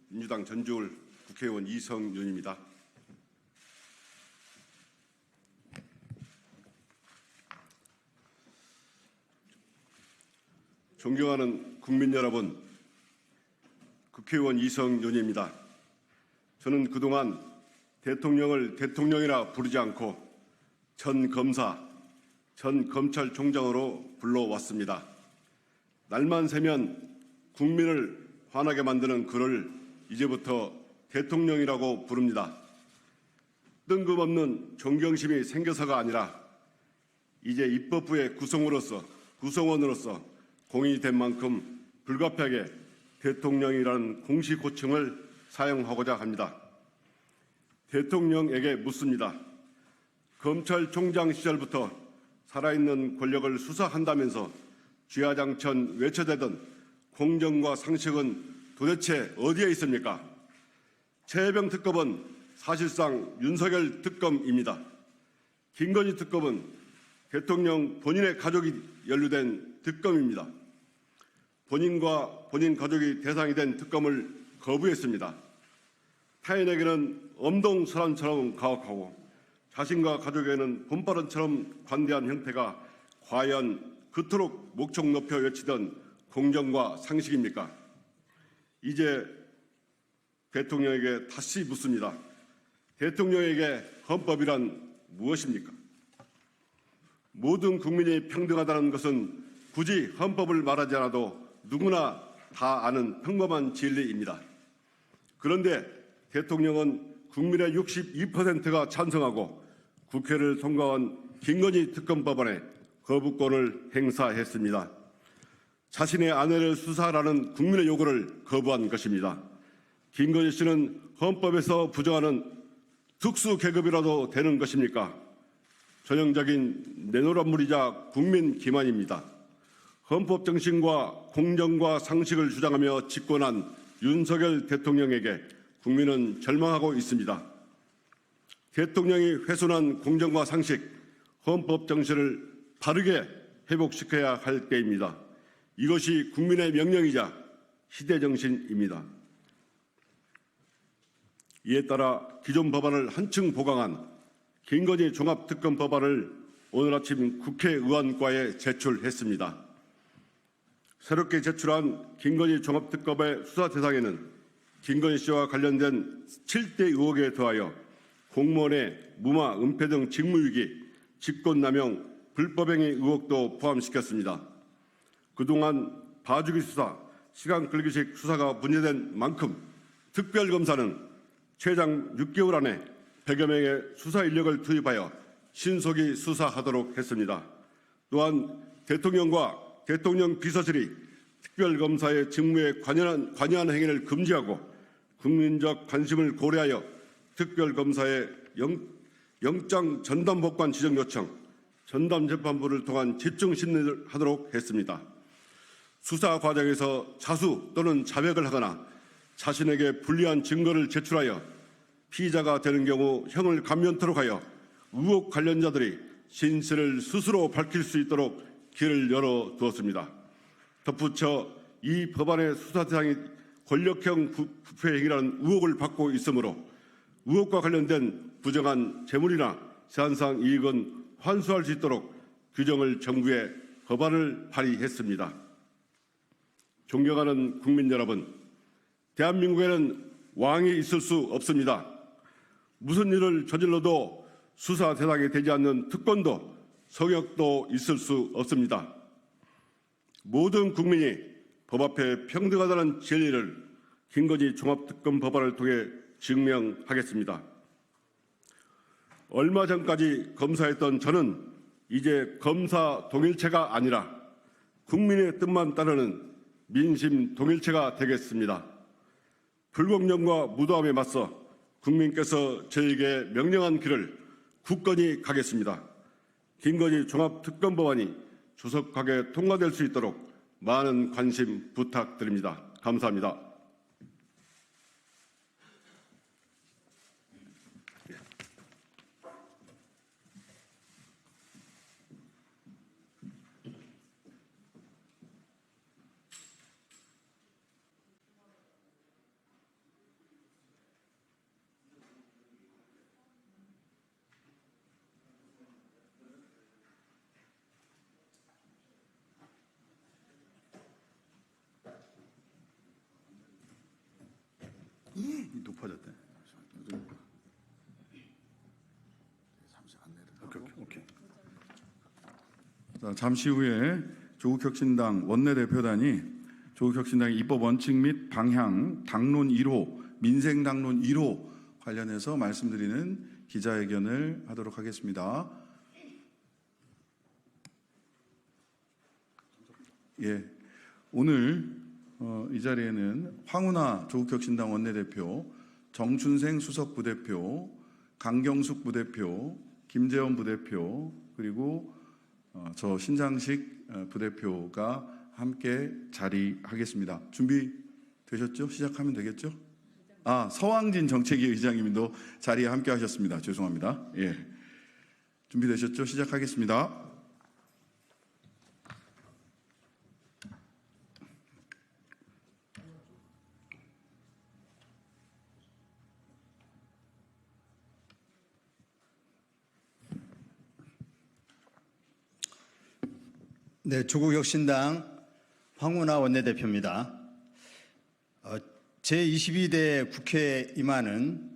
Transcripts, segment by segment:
민주당 전주울 국회의원 이성윤입니다. 존경하는 국민 여러분, 국회의원 이성윤입니다. 저는 그동안 대통령을 대통령이라 부르지 않고 전 검사, 전 검찰총장으로 불러왔습니다. 날만 새면 국민을 화나게 만드는 그를 이제부터 대통령이라고 부릅니다. 뜬금없는 존경심이 생겨서가 아니라 이제 입법부의 구성원으로서 공인이 된 만큼 불가피하게 대통령이라는 공식 호칭을 사용하고자 합니다. 대통령에게 묻습니다. 검찰총장 시절부터 살아있는 권력을 수사한다면서 쥐야장천 외쳐대던 공정과 상식은 도대체 어디에 있습니까? 최혜병 특검은 사실상 윤석열 특검입니다. 김건희 특검은 대통령 본인의 가족이 연루된 특검입니다. 본인과 본인 가족이 대상이 된 특검을 거부했습니다. 타인에게는 엄동설한처럼 가혹하고 자신과 가족에게는 봄바람처럼 관대한 형태가 과연 그토록 목청 높여 외치던 공정과 상식입니까? 이제 대통령에게 다시 묻습니다. 대통령에게 헌법이란 무엇입니까? 모든 국민이 평등하다는 것은 굳이 헌법을 말하지 않아도 누구나 다 아는 평범한 진리입니다. 그런데 대통령은 국민의 62%가 찬성하고 국회를 통과한 김건희 특검 법안에 거부권을 행사했습니다. 자신의 아내를 수사하라는 국민의 요구를 거부한 것입니다. 김건희 씨는 헌법에서 부정하는 특수 계급이라도 되는 것입니까? 전형적인 내노란물이자 국민 기만입니다. 헌법 정신과 공정과 상식을 주장하며 집권한 윤석열 대통령에게 국민은 절망하고 있습니다. 대통령이 훼손한 공정과 상식, 헌법 정신을 바르게 회복시켜야 할 때입니다. 이것이 국민의 명령이자 시대 정신입니다. 이에 따라 기존 법안을 한층 보강한 김건희 종합특검 법안을 오늘 아침 국회의원과에 제출했습니다. 새롭게 제출한 김건희 종합특검의 수사 대상에는 김건희 씨와 관련된 7대 의혹에 더하여 공무원의 무마, 은폐 등 직무유기, 직권남용, 불법행위 의혹도 포함시켰습니다. 그동안 봐주기 수사, 시간 끌기식 수사가 문제된 만큼 특별검사는 최장 6개월 안에 100여 명의 수사 인력을 투입하여 신속히 수사하도록 했습니다. 또한 대통령과 대통령 비서실이 특별검사의 직무에 관여하는 행위를 금지하고 국민적 관심을 고려하여 특별검사의 영장 전담법관 지정 요청, 전담재판부를 통한 집중 심리를 하도록 했습니다. 수사 과정에서 자수 또는 자백을 하거나 자신에게 불리한 증거를 제출하여 피의자가 되는 경우 형을 감면토록 하여 의혹 관련자들이 진실을 스스로 밝힐 수 있도록 길을 열어두었습니다. 덧붙여 이 법안의 수사 대상이 권력형 부패 행위라는 의혹을 받고 있으므로 의혹과 관련된 부정한 재물이나 세한상 이익은 환수할 수 있도록 규정을 정부에 법안을 발의했습니다. 존경하는 국민 여러분, 대한민국에는 왕이 있을 수 없습니다. 무슨 일을 저질러도 수사 대상이 되지 않는 특권도 성역도 있을 수 없습니다. 모든 국민이 법 앞에 평등하다는 진리를 김건희 종합특검 법안을 통해 증명하겠습니다. 얼마 전까지 검사였던 저는 이제 검사 동일체가 아니라 국민의 뜻만 따르는 민심 동일체가 되겠습니다. 불공정과 무도함에 맞서 국민께서 저에게 명령한 길을 굳건히 가겠습니다. 김건희 종합특검 법안이 조속하게 통과될 수 있도록 많은 관심 부탁드립니다. 감사합니다. 퍼졌대. 오케이. 자, 잠시 후에 조국혁신당 원내대표단이 조국혁신당의 입법 원칙 및 방향 당론 1호, 민생 당론 1호 관련해서 말씀드리는 기자회견을 하도록 하겠습니다. 예, 오늘 이 자리에는 황운하 조국혁신당 원내대표, 정춘생 수석부대표, 강경숙 부대표, 김재원 부대표, 그리고 저 신장식 부대표가 함께 자리하겠습니다. 준비되셨죠? 시작하면 되겠죠? 서왕진 정책위 의장님도 자리에 함께 하셨습니다. 죄송합니다. 예, 준비되셨죠? 시작하겠습니다. 네, 조국혁신당 황운하 원내대표입니다. 제22대 국회에 임하는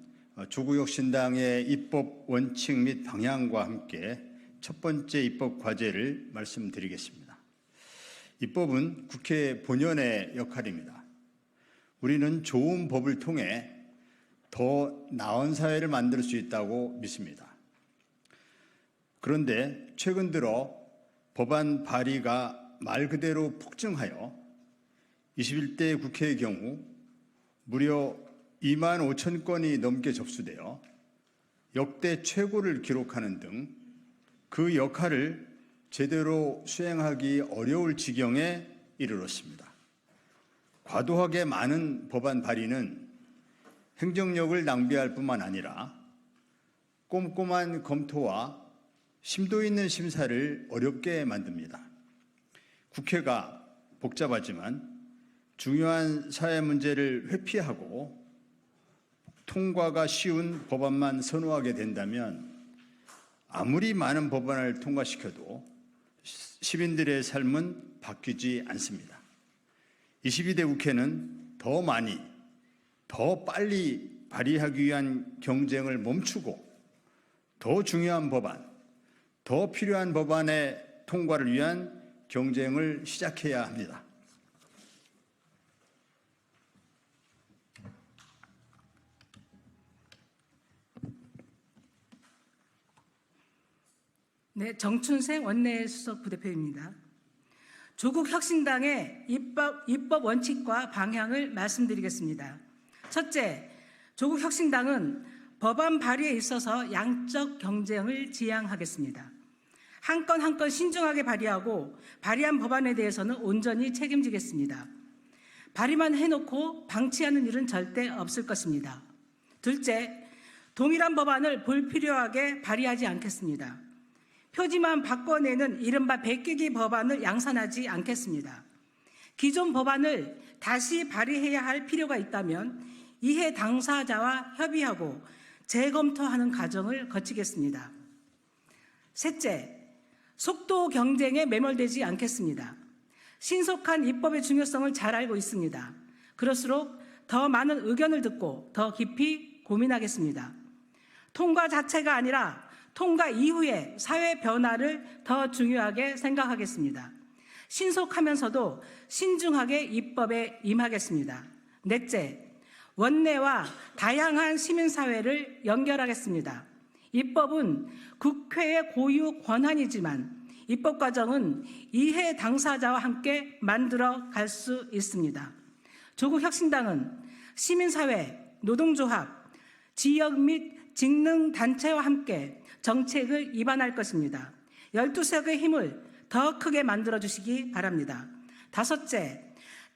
조국혁신당의 입법 원칙 및 방향과 함께 첫 번째 입법 과제를 말씀드리겠습니다. 입법은 국회 본연의 역할입니다. 우리는 좋은 법을 통해 더 나은 사회를 만들 수 있다고 믿습니다. 그런데 최근 들어 법안 발의가 말 그대로 폭증하여 21대 국회의 경우 무려 2만 5천 건이 넘게 접수되어 역대 최고를 기록하는 등 그 역할을 제대로 수행하기 어려울 지경에 이르렀습니다. 과도하게 많은 법안 발의는 행정력을 낭비할 뿐만 아니라 꼼꼼한 검토와 심도 있는 심사를 어렵게 만듭니다. 국회가 복잡하지만 중요한 사회 문제를 회피하고 통과가 쉬운 법안만 선호하게 된다면 아무리 많은 법안을 통과시켜도 시민들의 삶은 바뀌지 않습니다. 22대 국회는 더 많이, 더 빨리 발의하기 위한 경쟁을 멈추고 더 중요한 법안, 더 필요한 법안의 통과를 위한 경쟁을 시작해야 합니다. 네, 정춘생 원내수석 부대표입니다. 조국혁신당의 입법 원칙과 방향을 말씀드리겠습니다. 첫째, 조국혁신당은 법안 발의에 있어서 양적 경쟁을 지향하겠습니다. 한 건 한 건 신중하게 발의하고 발의한 법안에 대해서는 온전히 책임지겠습니다. 발의만 해놓고 방치하는 일은 절대 없을 것입니다. 둘째, 동일한 법안을 불필요하게 발의하지 않겠습니다. 표지만 바꿔내는 이른바 베끼기 법안을 양산하지 않겠습니다. 기존 법안을 다시 발의해야 할 필요가 있다면 이해 당사자와 협의하고 재검토하는 과정을 거치겠습니다. 셋째, 속도 경쟁에 매몰되지 않겠습니다. 신속한 입법의 중요성을 잘 알고 있습니다. 그럴수록 더 많은 의견을 듣고 더 깊이 고민하겠습니다. 통과 자체가 아니라 통과 이후의 사회 변화를 더 중요하게 생각하겠습니다. 신속하면서도 신중하게 입법에 임하겠습니다. 넷째, 원내와 다양한 시민사회를 연결하겠습니다. 입법은 국회의 고유 권한이지만 입법 과정은 이해 당사자와 함께 만들어 갈 수 있습니다. 조국혁신당은 시민사회, 노동조합, 지역 및 직능단체와 함께 정책을 입안할 것입니다. 12석의 힘을 더 크게 만들어주시기 바랍니다. 다섯째,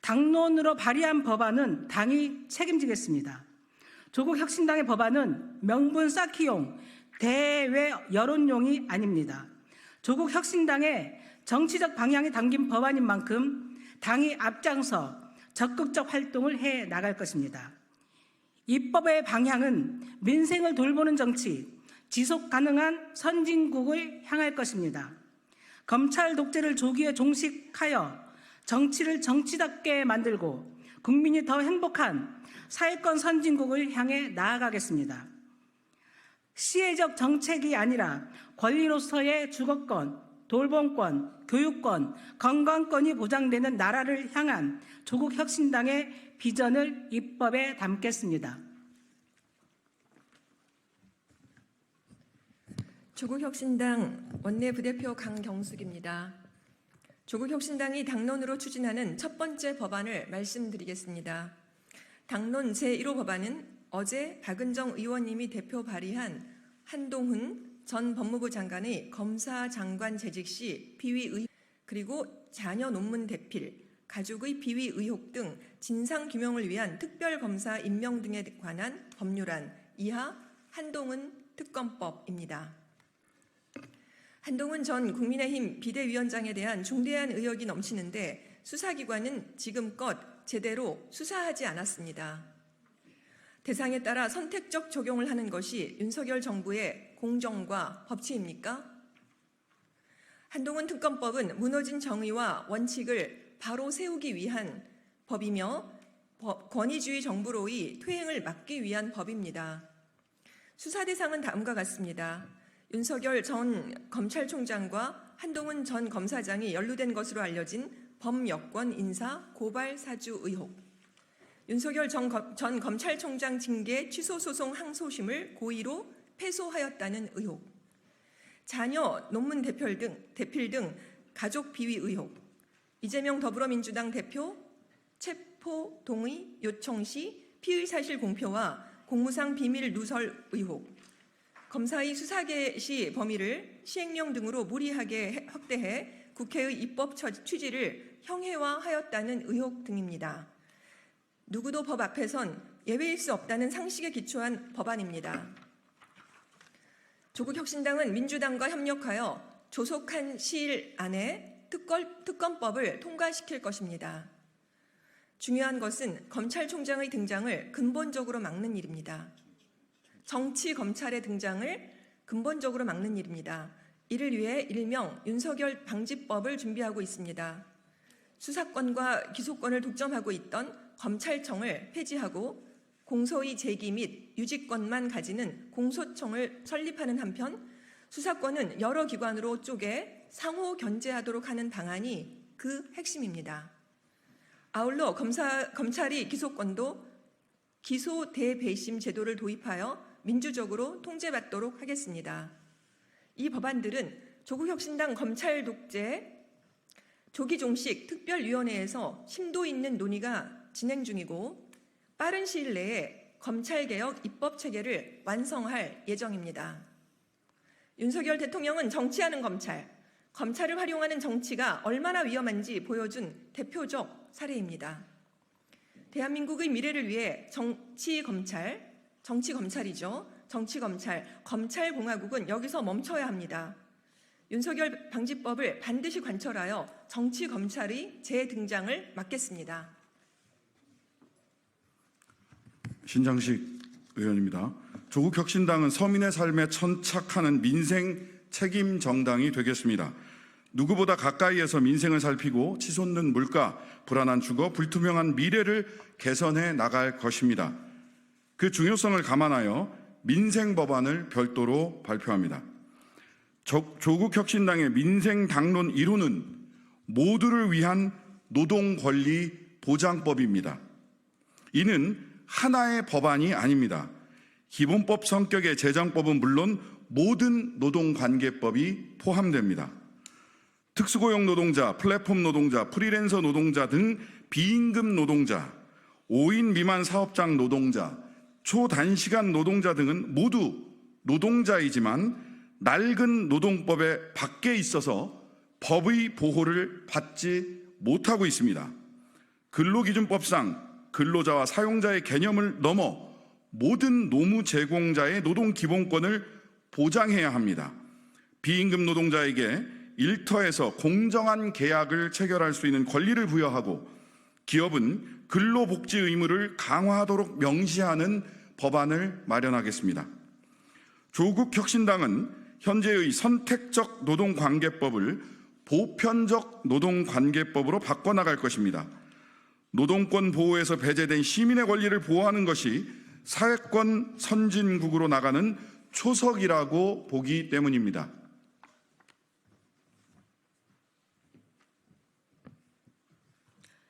당론으로 발의한 법안은 당이 책임지겠습니다. 조국혁신당의 법안은 명분 쌓기용, 대외 여론용이 아닙니다. 조국혁신당의 정치적 방향이 담긴 법안인 만큼 당이 앞장서 적극적 활동을 해 나갈 것입니다. 입법의 방향은 민생을 돌보는 정치, 지속 가능한 선진국을 향할 것입니다. 검찰 독재를 조기에 종식하여 정치를 정치답게 만들고 국민이 더 행복한 사회권 선진국을 향해 나아가겠습니다. 시혜적 정책이 아니라 권리로서의 주거권, 돌봄권, 교육권, 건강권이 보장되는 나라를 향한 조국 혁신당의 비전을 입법에 담겠습니다. 조국혁신당 원내부대표 강경숙입니다. 조국혁신당이 당론으로 추진하는 첫 번째 법안을 말씀드리겠습니다. 당론 제1호 법안은 어제 박은정 의원님이 대표 발의한 한동훈 전 법무부 장관의 검사 장관 재직 시 비위 의혹 그리고 자녀 논문 대필, 가족의 비위 의혹 등 진상 규명을 위한 특별검사 임명 등에 관한 법률안 이하 한동훈 특검법입니다. 한동훈 전 국민의힘 비대위원장에 대한 중대한 의혹이 넘치는데 수사기관은 지금껏 제대로 수사하지 않았습니다. 대상에 따라 선택적 적용을 하는 것이 윤석열 정부의 공정과 법치입니까? 한동훈 특검법은 무너진 정의와 원칙을 바로 세우기 위한 법이며 권위주의 정부로의 퇴행을 막기 위한 법입니다. 수사 대상은 다음과 같습니다. 윤석열 전 검찰총장과 한동훈 전 검사장이 연루된 것으로 알려진 범여권 인사 고발 사주 의혹, 윤석열 전 검찰총장 징계 취소 소송 항소심을 고의로 패소하였다는 의혹, 자녀 논문 대필 등 가족 비위 의혹, 이재명 더불어민주당 대표 체포 동의 요청 시 피의 사실 공표와 공무상 비밀 누설 의혹, 검사의 수사 개시 범위를 시행령 등으로 무리하게 확대해 국회의 입법 취지를 형해화하였다는 의혹 등입니다. 누구도 법 앞에선 예외일 수 없다는 상식에 기초한 법안입니다. 조국혁신당은 민주당과 협력하여 조속한 시일 안에 특검법을 통과시킬 것입니다. 중요한 것은 검찰총장의 등장을 근본적으로 막는 일입니다. 정치 검찰의 등장을 근본적으로 막는 일입니다. 이를 위해 일명 윤석열 방지법을 준비하고 있습니다. 수사권과 기소권을 독점하고 있던 검찰청을 폐지하고 공소의 제기 및 유지권만 가지는 공소청을 설립하는 한편 수사권은 여러 기관으로 쪼개 상호 견제하도록 하는 방안이 그 핵심입니다. 아울러 검찰이 기소권도 기소 대배심 제도를 도입하여 민주적으로 통제받도록 하겠습니다. 이 법안들은 조국혁신당 검찰 독재 조기종식 특별위원회에서 심도 있는 논의가 진행 중이고 빠른 시일 내에 검찰개혁 입법체계를 완성할 예정입니다. 윤석열 대통령은 정치하는 검찰을 활용하는 정치가 얼마나 위험한지 보여준 대표적 사례입니다. 대한민국의 미래를 위해 검찰공화국은 여기서 멈춰야 합니다. 윤석열 방지법을 반드시 관철하여 정치검찰의 재등장을 막겠습니다. 신장식 의원입니다. 조국혁신당은 서민의 삶에 천착하는 민생 책임 정당이 되겠습니다. 누구보다 가까이에서 민생을 살피고 치솟는 물가, 불안한 주거, 불투명한 미래를 개선해 나갈 것입니다. 그 중요성을 감안하여 민생 법안을 별도로 발표합니다. 조국혁신당의 민생 당론 1호는 모두를 위한 노동권리 보장법입니다. 이는 하나의 법안이 아닙니다. 기본법 성격의 재정법은 물론 모든 노동관계법이 포함됩니다. 특수고용 노동자, 플랫폼 노동자, 프리랜서 노동자 등 비임금 노동자, 5인 미만 사업장 노동자, 초단시간 노동자 등은 모두 노동자이지만 낡은 노동법의 밖에 있어서 법의 보호를 받지 못하고 있습니다. 근로기준법상 근로자와 사용자의 개념을 넘어 모든 노무 제공자의 노동 기본권을 보장해야 합니다. 비임금 노동자에게 일터에서 공정한 계약을 체결할 수 있는 권리를 부여하고 기업은 근로복지 의무를 강화하도록 명시하는 법안을 마련하겠습니다. 조국혁신당은 현재의 선택적 노동관계법을 보편적 노동관계법으로 바꿔나갈 것입니다. 노동권 보호에서 배제된 시민의 권리를 보호하는 것이 사회권 선진국으로 나가는 초석이라고 보기 때문입니다.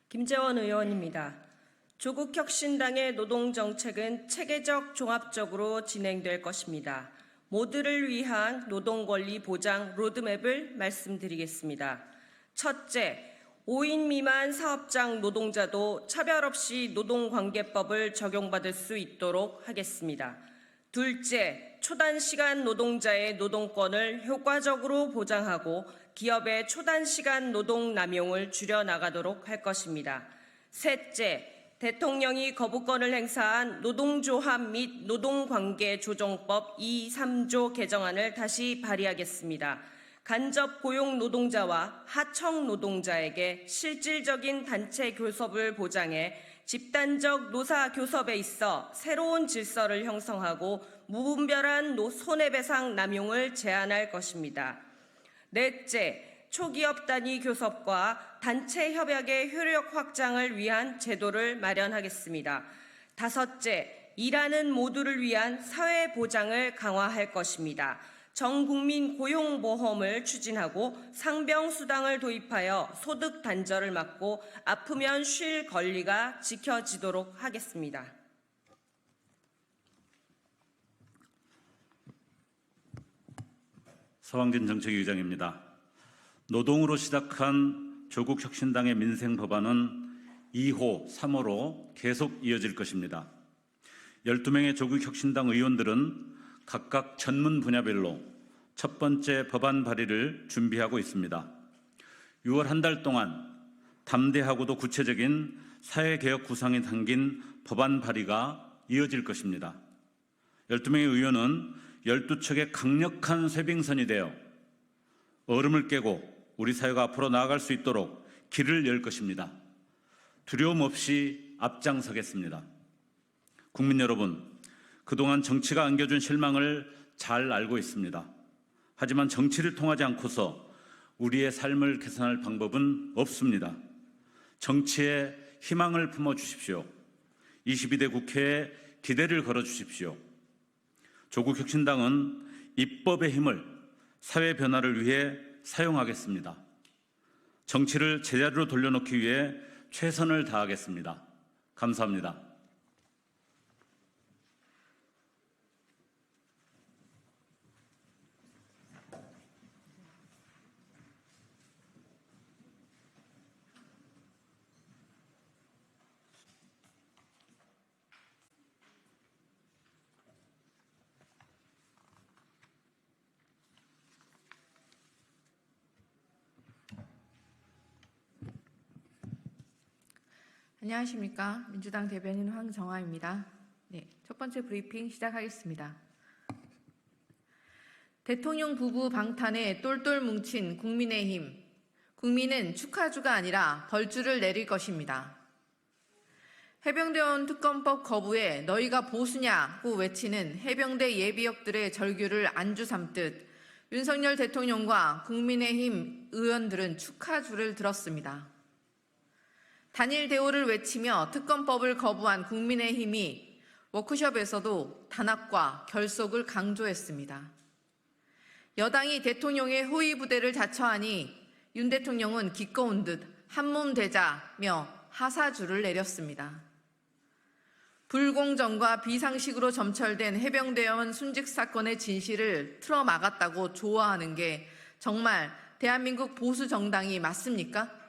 김재원 의원입니다. 조국혁신당의 노동정책은 체계적 종합적으로 진행될 것입니다. 모두를 위한 노동권리 보장 로드맵을 말씀드리겠습니다. 첫째, 5인 미만 사업장 노동자도 차별 없이 노동관계법을 적용받을 수 있도록 하겠습니다. 둘째, 초단시간 노동자의 노동권을 효과적으로 보장하고 기업의 초단시간 노동 남용을 줄여나가도록 할 것입니다. 셋째, 대통령이 거부권을 행사한 노동조합 및 노동관계조정법 2, 3조 개정안을 다시 발의하겠습니다. 간접 고용 노동자와 하청 노동자에게 실질적인 단체 교섭을 보장해 집단적 노사 교섭에 있어 새로운 질서를 형성하고 무분별한 손해배상 남용을 제한할 것입니다. 넷째, 초기업 단위 교섭과 단체 협약의 효력 확장을 위한 제도를 마련하겠습니다. 다섯째, 일하는 모두를 위한 사회 보장을 강화할 것입니다. 전국민 고용보험을 추진하고 상병수당을 도입하여 소득 단절을 막고 아프면 쉴 권리가 지켜지도록 하겠습니다. 서왕진 정책위 의장입니다. 노동으로 시작한 조국혁신당의 민생법안은 2호, 3호로 계속 이어질 것입니다. 12명의 조국혁신당 의원들은 각각 전문 분야별로 첫 번째 법안 발의를 준비하고 있습니다. 6월 한 달 동안 담대하고도 구체적인 사회개혁 구상이 담긴 법안 발의가 이어질 것입니다. 12명의 의원은 12척의 강력한 쇄빙선이 되어 얼음을 깨고 우리 사회가 앞으로 나아갈 수 있도록 길을 열 것입니다. 두려움 없이 앞장서겠습니다. 국민 여러분, 그동안 정치가 안겨준 실망을 잘 알고 있습니다. 하지만 정치를 통하지 않고서 우리의 삶을 개선할 방법은 없습니다. 정치에 희망을 품어주십시오. 22대 국회에 기대를 걸어주십시오. 조국혁신당은 입법의 힘을 사회 변화를 위해 사용하겠습니다. 정치를 제자리로 돌려놓기 위해 최선을 다하겠습니다. 감사합니다. 안녕하십니까. 민주당 대변인 황정화입니다. 첫 번째 브리핑 시작하겠습니다. 대통령 부부 방탄에 똘똘 뭉친 국민의힘. 국민은 축하주가 아니라 벌주를 내릴 것입니다. 해병대원 특검법 거부에 너희가 보수냐고 외치는 해병대 예비역들의 절규를 안주 삼듯 윤석열 대통령과 국민의힘 의원들은 축하주를 들었습니다. 단일 대우를 외치며 특검법을 거부한 국민의힘이 워크숍에서도 단합과 결속을 강조했습니다. 여당이 대통령의 호위 부대를 자처하니 윤 대통령은 기꺼운 듯 한몸 되자며 하사주를 내렸습니다. 불공정과 비상식으로 점철된 해병대원 순직 사건의 진실을 틀어막았다고 좋아하는 게 정말 대한민국 보수 정당이 맞습니까?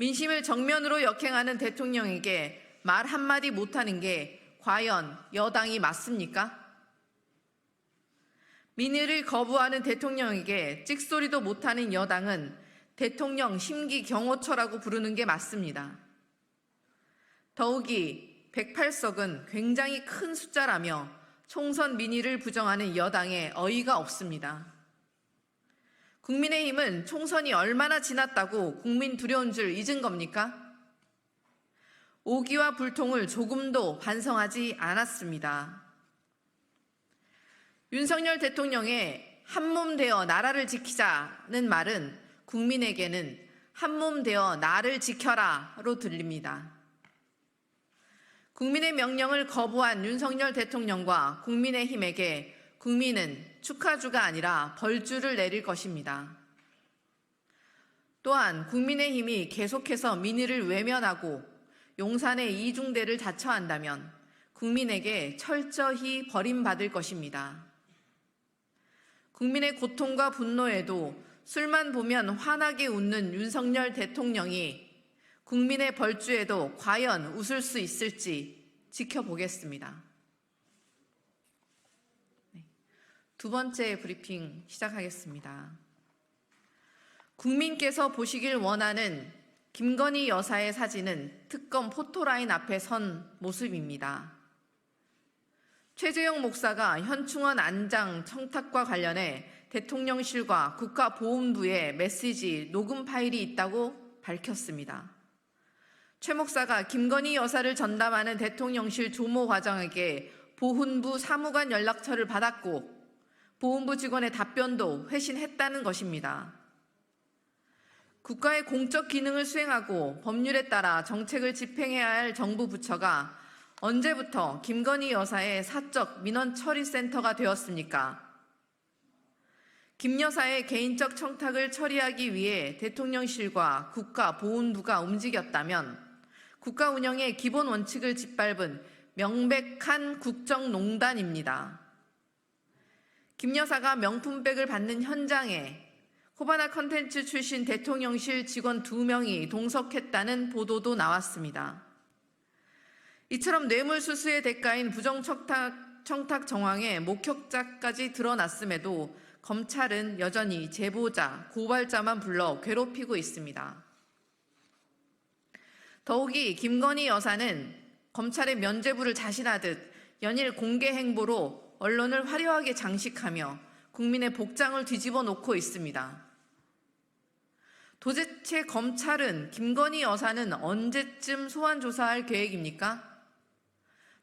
민심을 정면으로 역행하는 대통령에게 말 한마디 못하는 게 과연 여당이 맞습니까? 민의를 거부하는 대통령에게 찍소리도 못하는 여당은 대통령 심기경호처라고 부르는 게 맞습니다. 더욱이 108석은 굉장히 큰 숫자라며 총선 민의를 부정하는 여당에 어이가 없습니다. 국민의힘은 총선이 얼마나 지났다고 국민 두려운 줄 잊은 겁니까? 오기와 불통을 조금도 반성하지 않았습니다. 윤석열 대통령의 한몸 되어 나라를 지키자는 말은 국민에게는 한몸 되어 나를 지켜라로 들립니다. 국민의 명령을 거부한 윤석열 대통령과 국민의힘에게 국민은 축하주가 아니라 벌주를 내릴 것입니다. 또한 국민의힘이 계속해서 민의를 외면하고 용산의 이중대를 자처한다면 국민에게 철저히 버림받을 것입니다. 국민의 고통과 분노에도 술만 보면 환하게 웃는 윤석열 대통령이 국민의 벌주에도 과연 웃을 수 있을지 지켜보겠습니다. 두 번째 브리핑 시작하겠습니다. 국민께서 보시길 원하는 김건희 여사의 사진은 특검 포토라인 앞에 선 모습입니다. 최재형 목사가 현충원 안장 청탁과 관련해 대통령실과 국가보훈부에 메시지 녹음 파일이 있다고 밝혔습니다. 최 목사가 김건희 여사를 전담하는 대통령실 조모 과장에게 보훈부 사무관 연락처를 받았고 보훈부 직원의 답변도 회신했다는 것입니다. 국가의 공적 기능을 수행하고 법률에 따라 정책을 집행해야 할 정부 부처가 언제부터 김건희 여사의 사적 민원 처리 센터가 되었습니까? 김 여사의 개인적 청탁을 처리하기 위해 대통령실과 국가보훈부가 움직였다면 국가 운영의 기본 원칙을 짓밟은 명백한 국정농단입니다. 김 여사가 명품백을 받는 현장에 호바나 컨텐츠 출신 대통령실 직원 2명이 동석했다는 보도도 나왔습니다. 이처럼 뇌물수수의 대가인 부정청탁 정황에 목격자까지 드러났음에도 검찰은 여전히 제보자, 고발자만 불러 괴롭히고 있습니다. 더욱이 김건희 여사는 검찰의 면죄부를 자신하듯 연일 공개 행보로 언론을 화려하게 장식하며 국민의 복장을 뒤집어 놓고 있습니다. 도대체 검찰은 김건희 여사는 언제쯤 소환 조사할 계획입니까?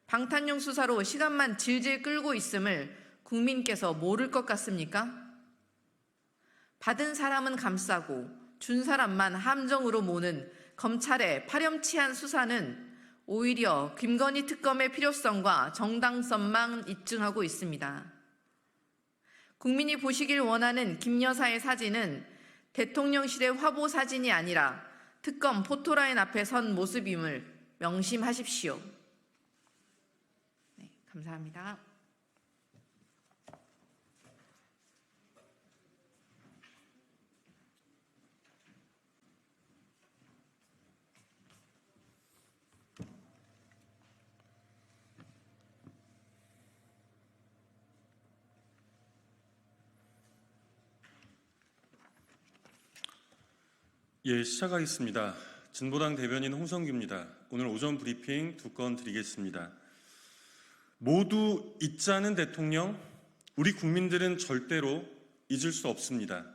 방탄용 수사로 시간만 질질 끌고 있음을 국민께서 모를 것 같습니까? 받은 사람은 감싸고 준 사람만 함정으로 모는 검찰의 파렴치한 수사는 오히려 김건희 특검의 필요성과 정당성만 입증하고 있습니다. 국민이 보시길 원하는 김 여사의 사진은 대통령실의 화보 사진이 아니라 특검 포토라인 앞에 선 모습임을 명심하십시오. 네, 감사합니다. 예, 시작하겠습니다. 진보당 대변인 홍성규입니다. 오늘 오전 브리핑 2건 드리겠습니다. 모두 잊지 않은 대통령, 우리 국민들은 절대로 잊을 수 없습니다.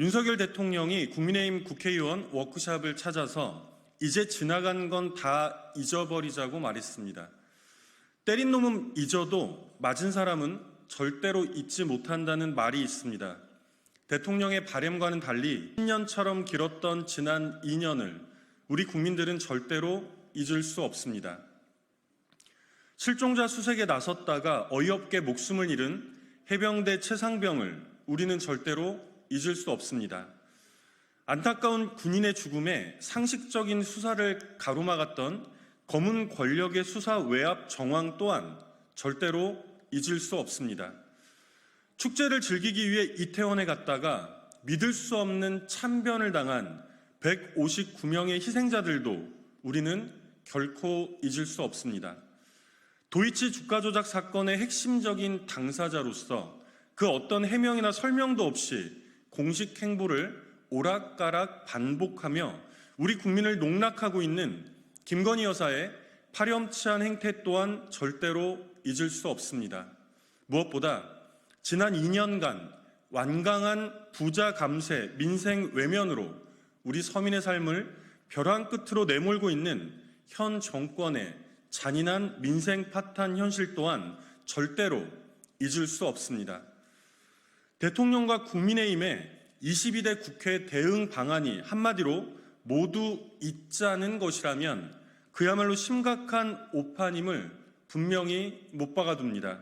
윤석열 대통령이 국민의힘 국회의원 워크숍을 찾아서 이제 지나간 건 다 잊어버리자고 말했습니다. 때린 놈은 잊어도 맞은 사람은 절대로 잊지 못한다는 말이 있습니다. 대통령의 바램과는 달리 10년처럼 길었던 지난 2년을 우리 국민들은 절대로 잊을 수 없습니다. 실종자 수색에 나섰다가 어이없게 목숨을 잃은 해병대 최상병을 우리는 절대로 잊을 수 없습니다. 안타까운 군인의 죽음에 상식적인 수사를 가로막았던 검은 권력의 수사 외압 정황 또한 절대로 잊을 수 없습니다. 축제를 즐기기 위해 이태원에 갔다가 믿을 수 없는 참변을 당한 159명의 희생자들도 우리는 결코 잊을 수 없습니다. 도이치 주가 조작 사건의 핵심적인 당사자로서 그 어떤 해명이나 설명도 없이 공식 행보를 오락가락 반복하며 우리 국민을 농락하고 있는 김건희 여사의 파렴치한 행태 또한 절대로 잊을 수 없습니다. 무엇보다 지난 2년간 완강한 부자 감세, 민생 외면으로 우리 서민의 삶을 벼랑 끝으로 내몰고 있는 현 정권의 잔인한 민생 파탄 현실 또한 절대로 잊을 수 없습니다. 대통령과 국민의힘의 22대 국회 대응 방안이 한마디로 모두 있자는 것이라면 그야말로 심각한 오판임을 분명히 못 박아둡니다.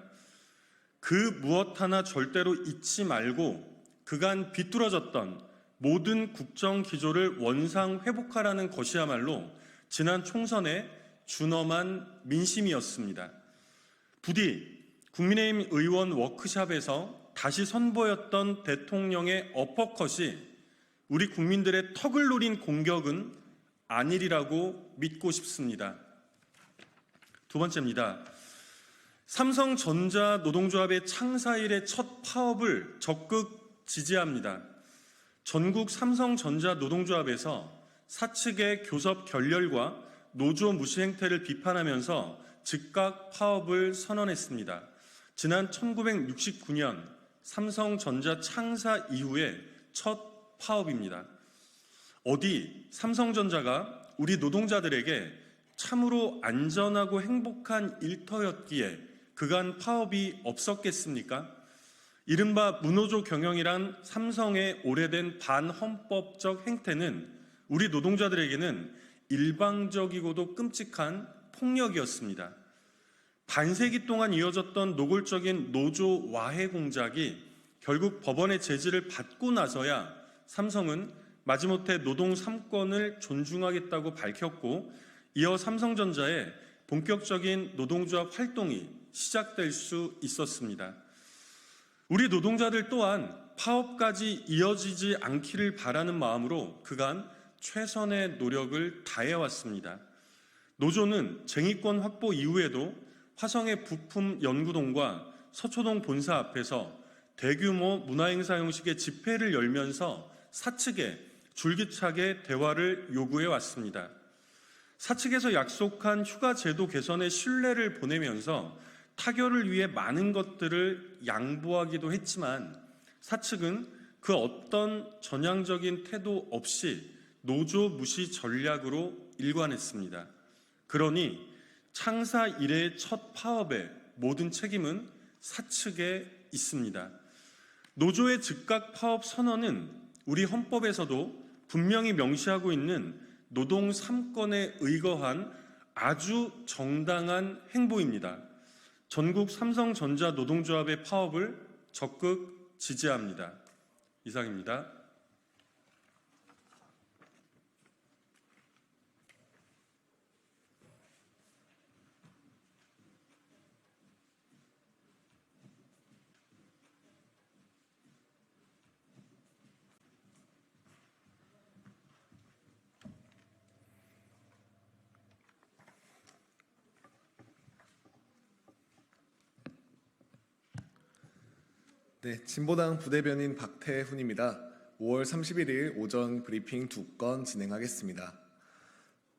그 무엇 하나 절대로 잊지 말고 그간 비뚤어졌던 모든 국정 기조를 원상 회복하라는 것이야말로 지난 총선의 준엄한 민심이었습니다. 부디 국민의힘 의원 워크숍에서 다시 선보였던 대통령의 어퍼컷이 우리 국민들의 턱을 노린 공격은 아니리라고 믿고 싶습니다. 두 번째입니다. 삼성전자 노동조합의 창사 이래 첫 파업을 적극 지지합니다. 전국 삼성전자 노동조합에서 사측의 교섭 결렬과 노조 무시 행태를 비판하면서 즉각 파업을 선언했습니다. 지난 1969년 삼성전자 창사 이후의 첫 파업입니다. 어디 삼성전자가 우리 노동자들에게 참으로 안전하고 행복한 일터였기에 그간 파업이 없었겠습니까? 이른바 무노조 경영이란 삼성의 오래된 반헌법적 행태는 우리 노동자들에게는 일방적이고도 끔찍한 폭력이었습니다. 반세기 동안 이어졌던 노골적인 노조 와해 공작이 결국 법원의 제지를 받고 나서야 삼성은 마지못해 노동 3권을 존중하겠다고 밝혔고 이어 삼성전자의 본격적인 노동조합 활동이 시작될 수 있었습니다. 우리 노동자들 또한 파업까지 이어지지 않기를 바라는 마음으로 그간 최선의 노력을 다해왔습니다. 노조는 쟁의권 확보 이후에도 화성의 부품 연구동과 서초동 본사 앞에서 대규모 문화행사 형식의 집회를 열면서 사측에 줄기차게 대화를 요구해 왔습니다. 사측에서 약속한 휴가 제도 개선의 신뢰를 보내면서 타결을 위해 많은 것들을 양보하기도 했지만 사측은 그 어떤 전향적인 태도 없이 노조 무시 전략으로 일관했습니다. 그러니 창사 이래의 첫 파업의 모든 책임은 사측에 있습니다. 노조의 즉각 파업 선언은 우리 헌법에서도 분명히 명시하고 있는 노동 3권에 의거한 아주 정당한 행보입니다. 전국 삼성전자 노동조합의 파업을 적극 지지합니다. 이상입니다. 네, 진보당 부대변인 박태훈입니다. 5월 31일 오전 브리핑 2건 진행하겠습니다.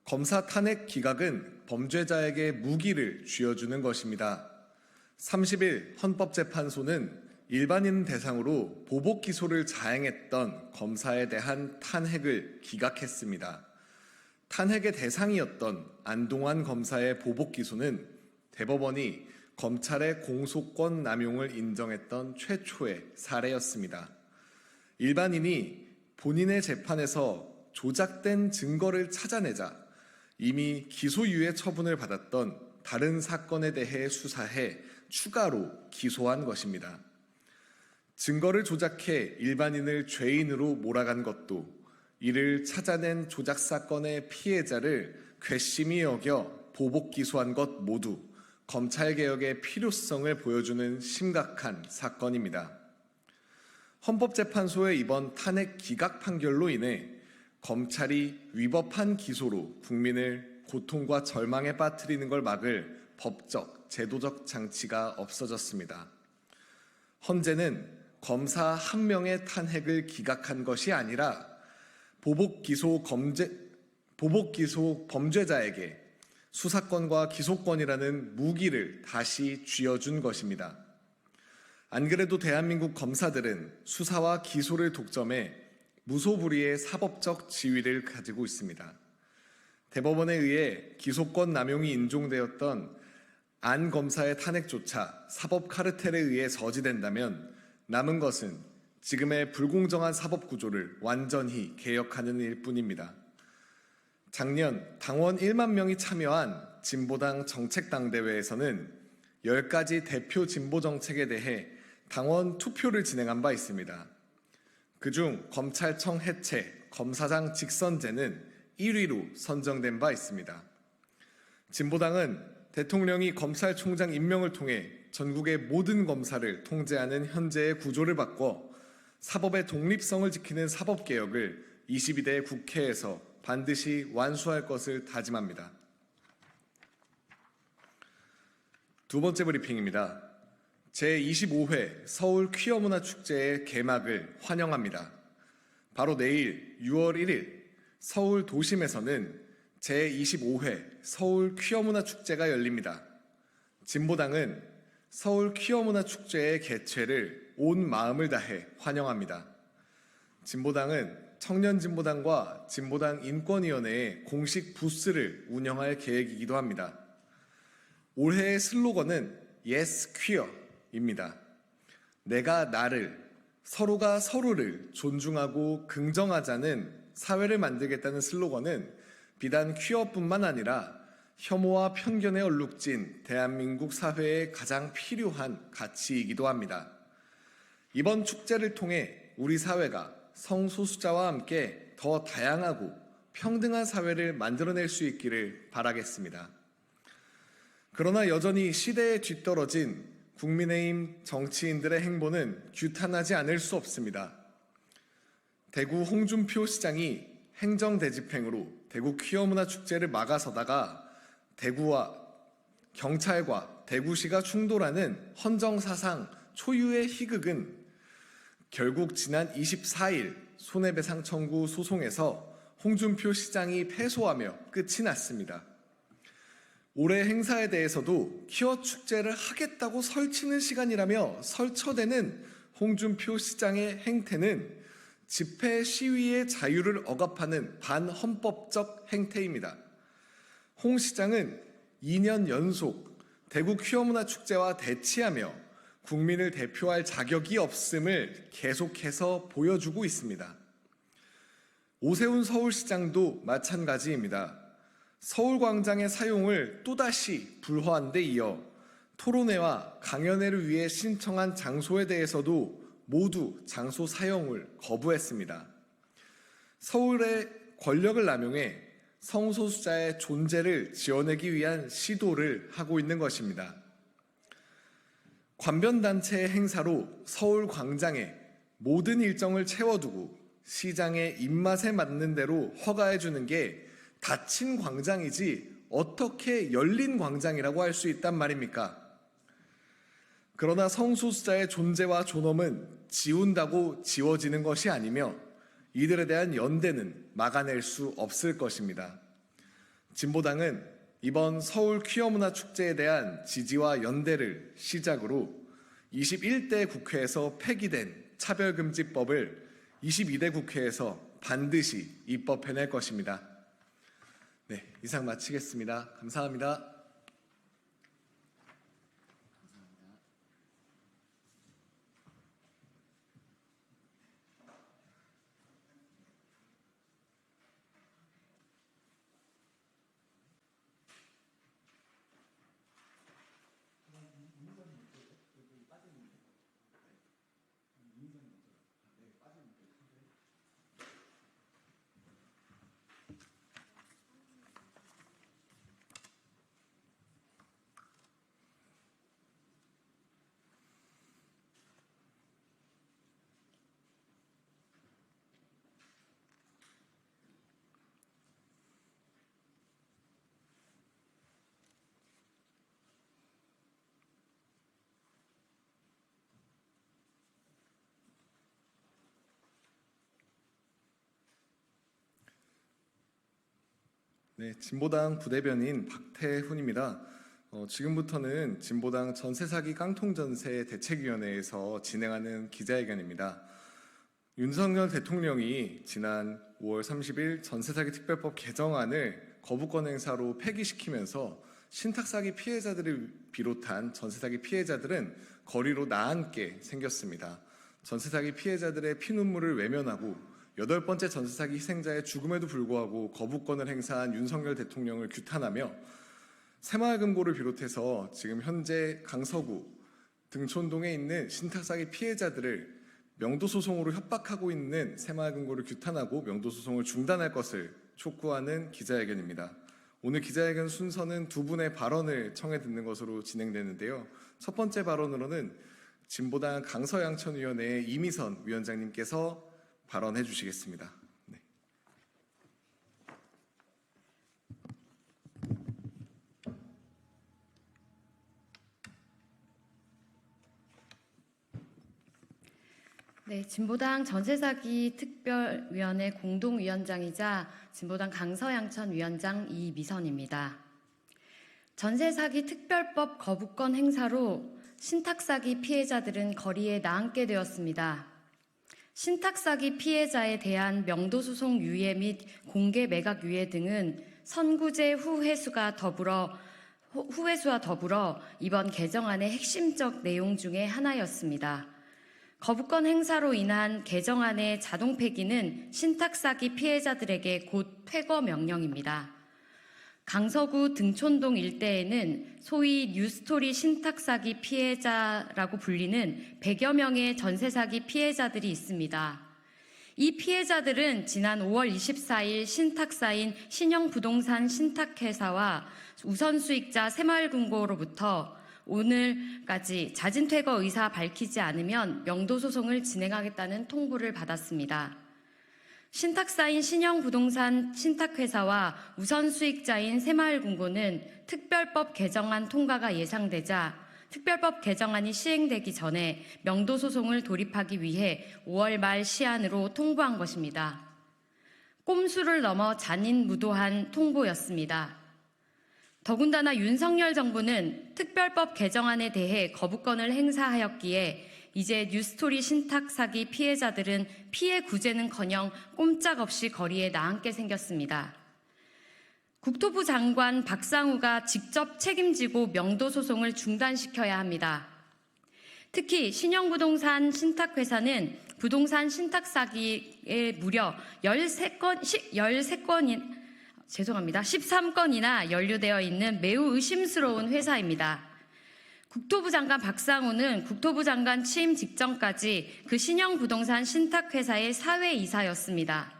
검사 탄핵 기각은 범죄자에게 무기를 쥐어주는 것입니다. 30일 헌법재판소는 일반인 대상으로 보복 기소를 자행했던 검사에 대한 탄핵을 기각했습니다. 탄핵의 대상이었던 안동환 검사의 보복 기소는 대법원이 검찰의 공소권 남용을 인정했던 최초의 사례였습니다. 일반인이 본인의 재판에서 조작된 증거를 찾아내자 이미 기소유예 처분을 받았던 다른 사건에 대해 수사해 추가로 기소한 것입니다. 증거를 조작해 일반인을 죄인으로 몰아간 것도 이를 찾아낸 조작 사건의 피해자를 괘씸히 여겨 보복 기소한 것 모두 검찰개혁의 필요성을 보여주는 심각한 사건입니다. 헌법재판소의 이번 탄핵 기각 판결로 인해 검찰이 위법한 기소로 국민을 고통과 절망에 빠뜨리는 걸 막을 법적, 제도적 장치가 없어졌습니다. 헌재는 검사 한 명의 탄핵을 기각한 것이 아니라 보복 기소 범죄자에게 수사권과 기소권이라는 무기를 다시 쥐어준 것입니다. 안 그래도 대한민국 검사들은 수사와 기소를 독점해 무소불위의 사법적 지위를 가지고 있습니다. 대법원에 의해 기소권 남용이 인정되었던 안 검사의 탄핵조차 사법 카르텔에 의해 저지된다면 남은 것은 지금의 불공정한 사법 구조를 완전히 개혁하는 일뿐입니다. 작년 당원 1만 명이 참여한 진보당 정책당대회에서는 10가지 대표 진보 정책에 대해 당원 투표를 진행한 바 있습니다. 그중 검찰청 해체, 검사장 직선제는 1위로 선정된 바 있습니다. 진보당은 대통령이 검찰총장 임명을 통해 전국의 모든 검사를 통제하는 현재의 구조를 바꿔 사법의 독립성을 지키는 사법개혁을 22대 국회에서 반드시 완수할 것을 다짐합니다. 두 번째 브리핑입니다. 제25회 서울 퀴어문화축제의 개막을 환영합니다. 바로 내일 6월 1일 서울 도심에서는 제25회 서울 퀴어문화축제가 열립니다. 진보당은 서울 퀴어문화축제의 개최를 온 마음을 다해 환영합니다. 진보당은 청년진보당과 진보당 인권위원회의 공식 부스를 운영할 계획이기도 합니다. 올해의 슬로건은 Yes Queer입니다. 내가 나를, 서로가 서로를 존중하고 긍정하자는 사회를 만들겠다는 슬로건은 비단 퀴어뿐만 아니라 혐오와 편견에 얼룩진 대한민국 사회에 가장 필요한 가치이기도 합니다. 이번 축제를 통해 우리 사회가 성소수자와 함께 더 다양하고 평등한 사회를 만들어낼 수 있기를 바라겠습니다. 그러나 여전히 시대에 뒤떨어진 국민의힘 정치인들의 행보는 규탄하지 않을 수 없습니다. 대구 홍준표 시장이 행정대집행으로 대구 퀴어문화축제를 막아서다가 대구와 경찰과 대구시가 충돌하는 헌정사상 초유의 희극은 결국 지난 24일 손해배상 청구 소송에서 홍준표 시장이 패소하며 끝이 났습니다. 올해 행사에 대해서도 퀴어 축제를 하겠다고 설치는 시간이라며 설쳐대는 홍준표 시장의 행태는 집회 시위의 자유를 억압하는 반헌법적 행태입니다. 홍 시장은 2년 연속 대구 퀴어문화축제와 대치하며 국민을 대표할 자격이 없음을 계속해서 보여주고 있습니다. 오세훈 서울시장도 마찬가지입니다. 서울광장의 사용을 또다시 불허한 데 이어 토론회와 강연회를 위해 신청한 장소에 대해서도 모두 장소 사용을 거부했습니다. 서울의 권력을 남용해 성소수자의 존재를 지어내기 위한 시도를 하고 있는 것입니다. 관변단체의 행사로 서울광장에 모든 일정을 채워두고 시장의 입맛에 맞는 대로 허가해주는 게 닫힌 광장이지 어떻게 열린 광장이라고 할 수 있단 말입니까? 그러나 성소수자의 존재와 존엄은 지운다고 지워지는 것이 아니며 이들에 대한 연대는 막아낼 수 없을 것입니다. 진보당은 이번 서울 퀴어문화축제에 대한 지지와 연대를 시작으로 21대 국회에서 폐기된 차별금지법을 22대 국회에서 반드시 입법해낼 것입니다. 네, 이상 마치겠습니다. 감사합니다. 네, 진보당 부대변인 박태훈입니다. 지금부터는 진보당 전세사기 깡통전세 대책위원회에서 진행하는 기자회견입니다. 윤석열 대통령이 지난 5월 30일 전세사기 특별법 개정안을 거부권 행사로 폐기시키면서 신탁사기 피해자들을 비롯한 전세사기 피해자들은 거리로 나앉게 생겼습니다. 전세 사기 피해자들의 피눈물을 외면하고 8번째 전세 사기 희생자의 죽음에도 불구하고 거부권을 행사한 윤석열 대통령을 규탄하며 새마을금고를 비롯해서 지금 현재 강서구, 등촌동에 있는 신탁사기 피해자들을 명도소송으로 협박하고 있는 새마을금고를 규탄하고 명도소송을 중단할 것을 촉구하는 기자회견입니다. 오늘 기자회견 순서는 두 분의 발언을 청해 듣는 것으로 진행되는데요. 첫 번째 발언으로는 진보당 강서양천위원회의 이미선 위원장님께서 발언해 주시겠습니다. 네, 진보당 전세사기 특별위원회 공동위원장이자 진보당 강서양천 위원장 이미선입니다. 전세사기 특별법 거부권 행사로 신탁사기 피해자들은 거리에 나앉게 되었습니다. 신탁사기 피해자에 대한 명도소송 유예 및 공개 매각 유예 등은 선구제 후회수와 더불어 이번 개정안의 핵심적 내용 중에 하나였습니다. 거부권 행사로 인한 개정안의 자동 폐기는 신탁사기 피해자들에게 곧 퇴거 명령입니다. 강서구 등촌동 일대에는 소위 뉴스토리 신탁사기 피해자라고 불리는 100여 명의 전세사기 피해자들이 있습니다. 이 피해자들은 지난 5월 24일 신탁사인 신영부동산 신탁회사와 우선수익자 새마을금고로부터 오늘까지 자진퇴거 의사 밝히지 않으면 명도소송을 진행하겠다는 통보를 받았습니다. 신탁사인 신영부동산 신탁회사와 우선수익자인 새마을금고는 특별법 개정안 통과가 예상되자 특별법 개정안이 시행되기 전에 명도소송을 돌입하기 위해 5월 말 시한으로 통보한 것입니다. 꼼수를 넘어 잔인무도한 통보였습니다. 더군다나 윤석열 정부는 특별법 개정안에 대해 거부권을 행사하였기에 이제 뉴스토리 신탁사기 피해자들은 피해 구제는커녕 꼼짝없이 거리에 나앉게 생겼습니다. 국토부 장관 박상우가 직접 책임지고 명도소송을 중단시켜야 합니다. 특히 신영부동산 신탁회사는 부동산 신탁사기에 무려 13건이나 연루되어 있는 매우 의심스러운 회사입니다. 국토부 장관 박상우는 국토부 장관 취임 직전까지 그 신영부동산 신탁회사의 사회이사였습니다.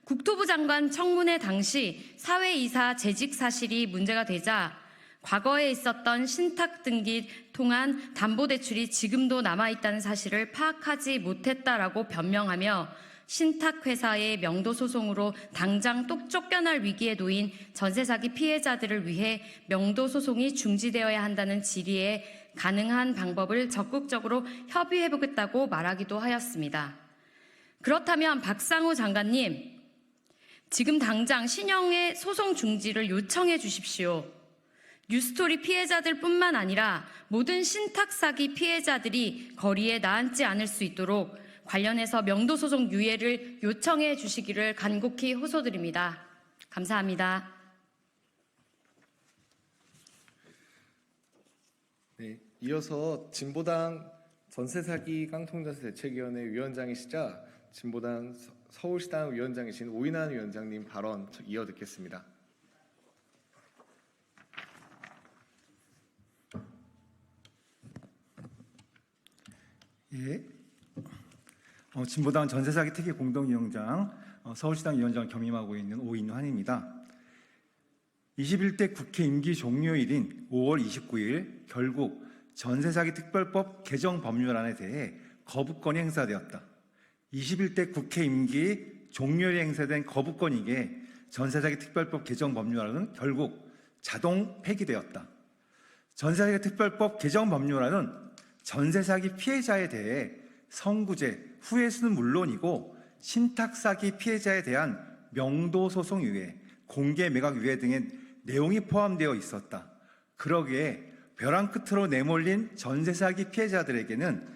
국토부 장관 청문회 당시 사회이사 재직 사실이 문제가 되자 과거에 있었던 신탁 등기 통한 담보대출이 지금도 남아있다는 사실을 파악하지 못했다라고 변명하며 신탁회사의 명도소송으로 당장 똑 쫓겨날 위기에 놓인 전세사기 피해자들을 위해 명도소송이 중지되어야 한다는 질의에 가능한 방법을 적극적으로 협의해보겠다고 말하기도 하였습니다. 그렇다면 박상우 장관님, 지금 당장 신영의 소송 중지를 요청해 주십시오. 뉴스토리 피해자들뿐만 아니라 모든 신탁사기 피해자들이 거리에 나앉지 않을 수 있도록 관련해서 명도소송 유예를 요청해 주시기를 간곡히 호소드립니다. 감사합니다. 네, 이어서 진보당 전세사기 깡통전세 대책위원회 위원장이시자 진보당 서울시당 위원장이신 오인환 위원장님 발언 이어 듣겠습니다. 예. 진보당 전세사기 특위 공동위원장 서울시당 위원장 겸임하고 있는 오인환입니다. 21대 국회 임기 종료일인 5월 29일 결국 전세사기 특별법 개정 법률안에 대해 거부권이 행사되었다. 21대 국회 임기 종료일에 행사된 거부권이기에 전세사기 특별법 개정 법률안은 결국 자동 폐기되었다. 전세사기 특별법 개정 법률안은 전세사기 피해자에 대해 선구제, 후회수는 물론이고 신탁사기 피해자에 대한 명도소송 유예, 공개 매각 유예 등의 내용이 포함되어 있었다. 그러기에 벼랑 끝으로 내몰린 전세사기 피해자들에게는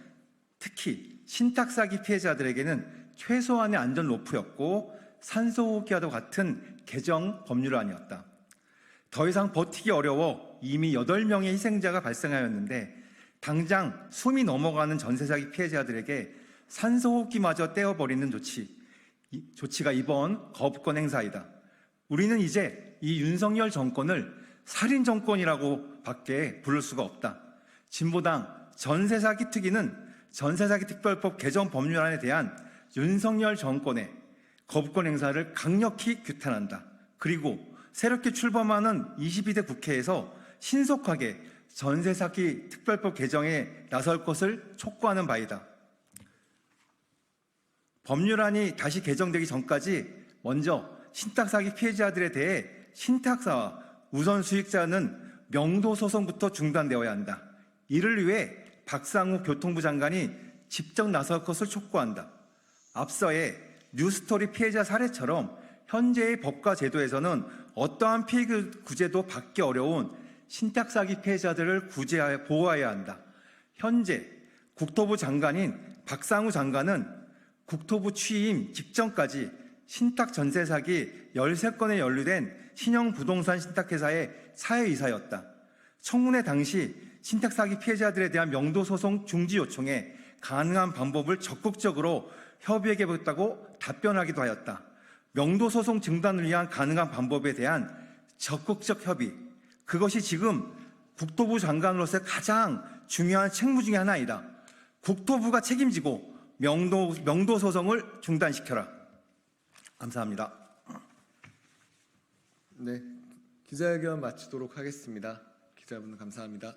특히 신탁사기 피해자들에게는 최소한의 안전 로프였고 산소호흡기와도 같은 개정 법률안이었다. 더 이상 버티기 어려워 이미 8명의 희생자가 발생하였는데 당장 숨이 넘어가는 전세사기 피해자들에게 산소호흡기마저 떼어버리는 조치가 이번 거부권 행사이다. 우리는 이제 이 윤석열 정권을 살인 정권이라고 밖에 부를 수가 없다. 진보당 전세사기 특위는 전세사기 특별법 개정 법률안에 대한 윤석열 정권의 거부권 행사를 강력히 규탄한다. 그리고 새롭게 출범하는 22대 국회에서 신속하게 전세사기 특별법 개정에 나설 것을 촉구하는 바이다. 법률안이 다시 개정되기 전까지 먼저 신탁사기 피해자들에 대해 신탁사와 우선 수익자는 명도 소송부터 중단되어야 한다. 이를 위해 박상우 교통부 장관이 직접 나설 것을 촉구한다. 앞서의 뉴스토리 피해자 사례처럼 현재의 법과 제도에서는 어떠한 피해 구제도 받기 어려운 신탁사기 피해자들을 보호해야 한다. 현재 국토부 장관인 박상우 장관은 국토부 취임 직전까지 신탁 전세 사기 13건에 연루된 신형 부동산 신탁회사의 사회이사였다. 청문회 당시 신탁 사기 피해자들에 대한 명도 소송 중지 요청에 가능한 방법을 적극적으로 협의해보겠다고 답변하기도 하였다. 명도 소송 중단을 위한 가능한 방법에 대한 적극적 협의, 그것이 지금 국토부 장관으로서의 가장 중요한 책무 중에 하나이다. 국토부가 책임지고 명도 소송을 중단시켜라. 감사합니다. 네, 기자회견 마치도록 하겠습니다. 기자분 감사합니다.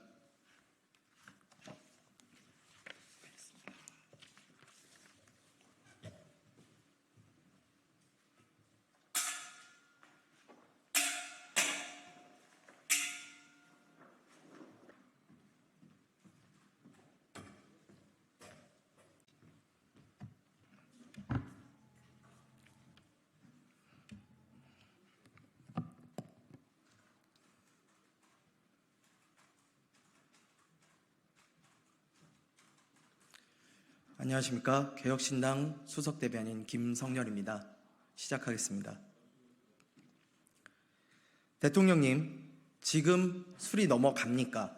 안녕하십니까. 개혁신당 수석대변인 김성렬입니다. 시작하겠습니다. 대통령님, 지금 술이 넘어갑니까?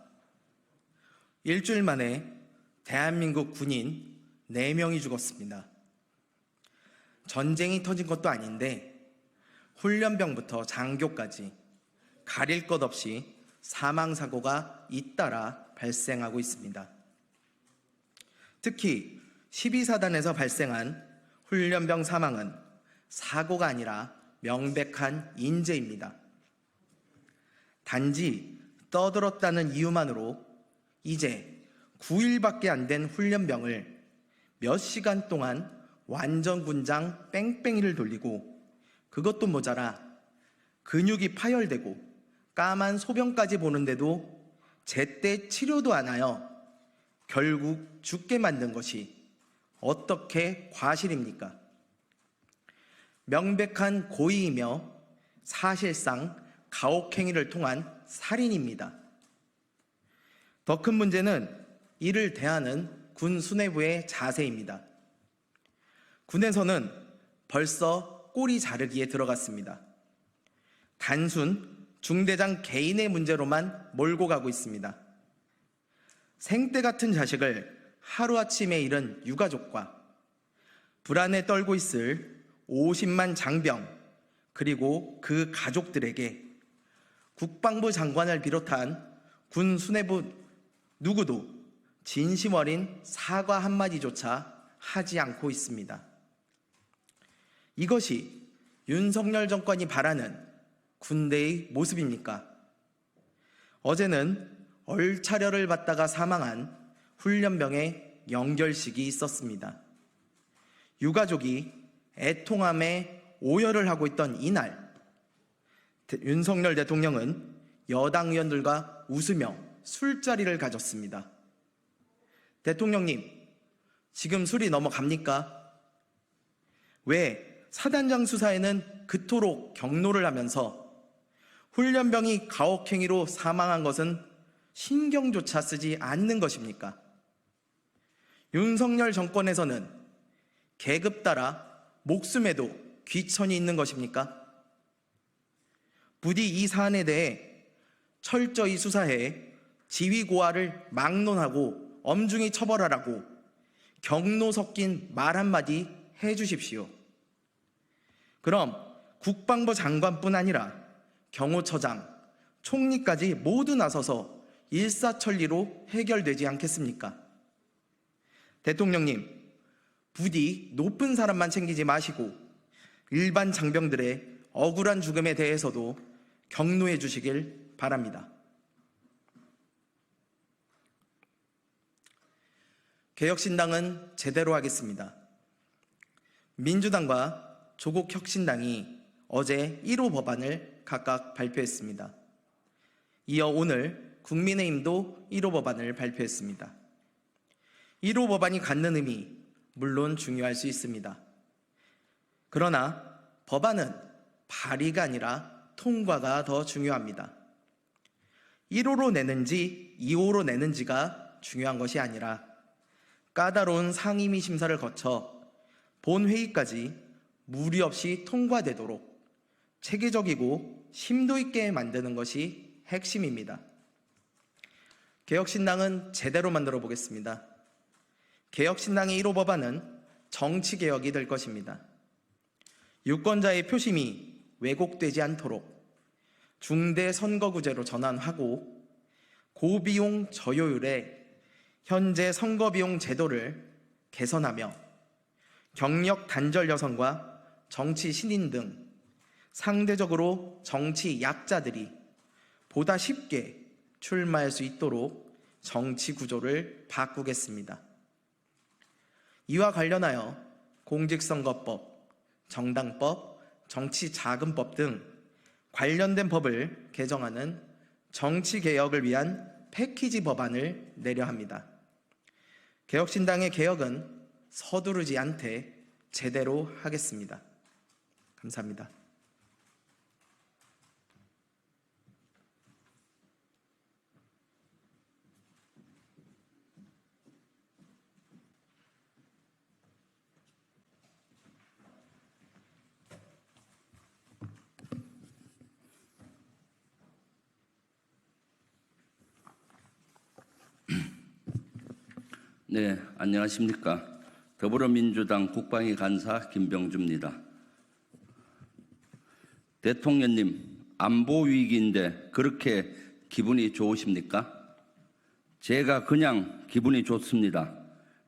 일주일 만에 대한민국 군인 4명이 죽었습니다. 전쟁이 터진 것도 아닌데 훈련병부터 장교까지 가릴 것 없이 사망사고가 잇따라 발생하고 있습니다. 특히 12사단에서 발생한 훈련병 사망은 사고가 아니라 명백한 인재입니다. 단지 떠들었다는 이유만으로 이제 9일밖에 안 된 훈련병을 몇 시간 동안 완전 군장 뺑뺑이를 돌리고 그것도 모자라 근육이 파열되고 까만 소변까지 보는데도 제때 치료도 안 하여 결국 죽게 만든 것이 어떻게 과실입니까? 명백한 고의이며 사실상 가혹행위를 통한 살인입니다. 더 큰 문제는 이를 대하는 군 수뇌부의 자세입니다. 군에서는 벌써 꼬리 자르기에 들어갔습니다. 단순 중대장 개인의 문제로만 몰고 가고 있습니다. 생떼 같은 자식을 하루아침에 잃은 유가족과 불안에 떨고 있을 50만 장병 그리고 그 가족들에게 국방부 장관을 비롯한 군 수뇌부 누구도 진심 어린 사과 한마디조차 하지 않고 있습니다. 이것이 윤석열 정권이 바라는 군대의 모습입니까? 어제는 얼차려를 받다가 사망한 훈련병의 영결식이 있었습니다. 유가족이 애통함에 오열을 하고 있던 이날, 윤석열 대통령은 여당 의원들과 웃으며 술자리를 가졌습니다. 대통령님, 지금 술이 넘어갑니까? 왜 사단장 수사에는 그토록 경로를 하면서 훈련병이 가혹행위로 사망한 것은 신경조차 쓰지 않는 것입니까? 윤석열 정권에서는 계급 따라 목숨에도 귀천이 있는 것입니까? 부디 이 사안에 대해 철저히 수사해 지휘 고하를 막론하고 엄중히 처벌하라고 경로 섞인 말 한마디 해주십시오. 그럼 국방부 장관뿐 아니라 경호처장, 총리까지 모두 나서서 일사천리로 해결되지 않겠습니까? 대통령님, 부디 높은 사람만 챙기지 마시고 일반 장병들의 억울한 죽음에 대해서도 격려해 주시길 바랍니다. 개혁신당은 제대로 하겠습니다. 민주당과 조국혁신당이 어제 1호 법안을 각각 발표했습니다. 이어 오늘 국민의힘도 1호 법안을 발표했습니다. 1호 법안이 갖는 의미, 물론 중요할 수 있습니다. 그러나 법안은 발의가 아니라 통과가 더 중요합니다. 1호로 내는지 2호로 내는지가 중요한 것이 아니라 까다로운 상임위 심사를 거쳐 본회의까지 무리 없이 통과되도록 체계적이고 심도 있게 만드는 것이 핵심입니다. 개혁신당은 제대로 만들어 보겠습니다. 개혁신당의 1호 법안은 정치개혁이 될 것입니다. 유권자의 표심이 왜곡되지 않도록 중대선거구제로 전환하고 고비용 저효율의 현재 선거비용 제도를 개선하며 경력 단절 여성과 정치 신인 등 상대적으로 정치 약자들이 보다 쉽게 출마할 수 있도록 정치 구조를 바꾸겠습니다. 이와 관련하여 공직선거법, 정당법, 정치자금법 등 관련된 법을 개정하는 정치개혁을 위한 패키지 법안을 내려 합니다. 개혁신당의 개혁은 서두르지 않되 제대로 하겠습니다. 감사합니다. 네, 안녕하십니까. 더불어민주당 국방위 간사 김병주입니다. 대통령님, 안보 위기인데 그렇게 기분이 좋으십니까? 제가 그냥 기분이 좋습니다.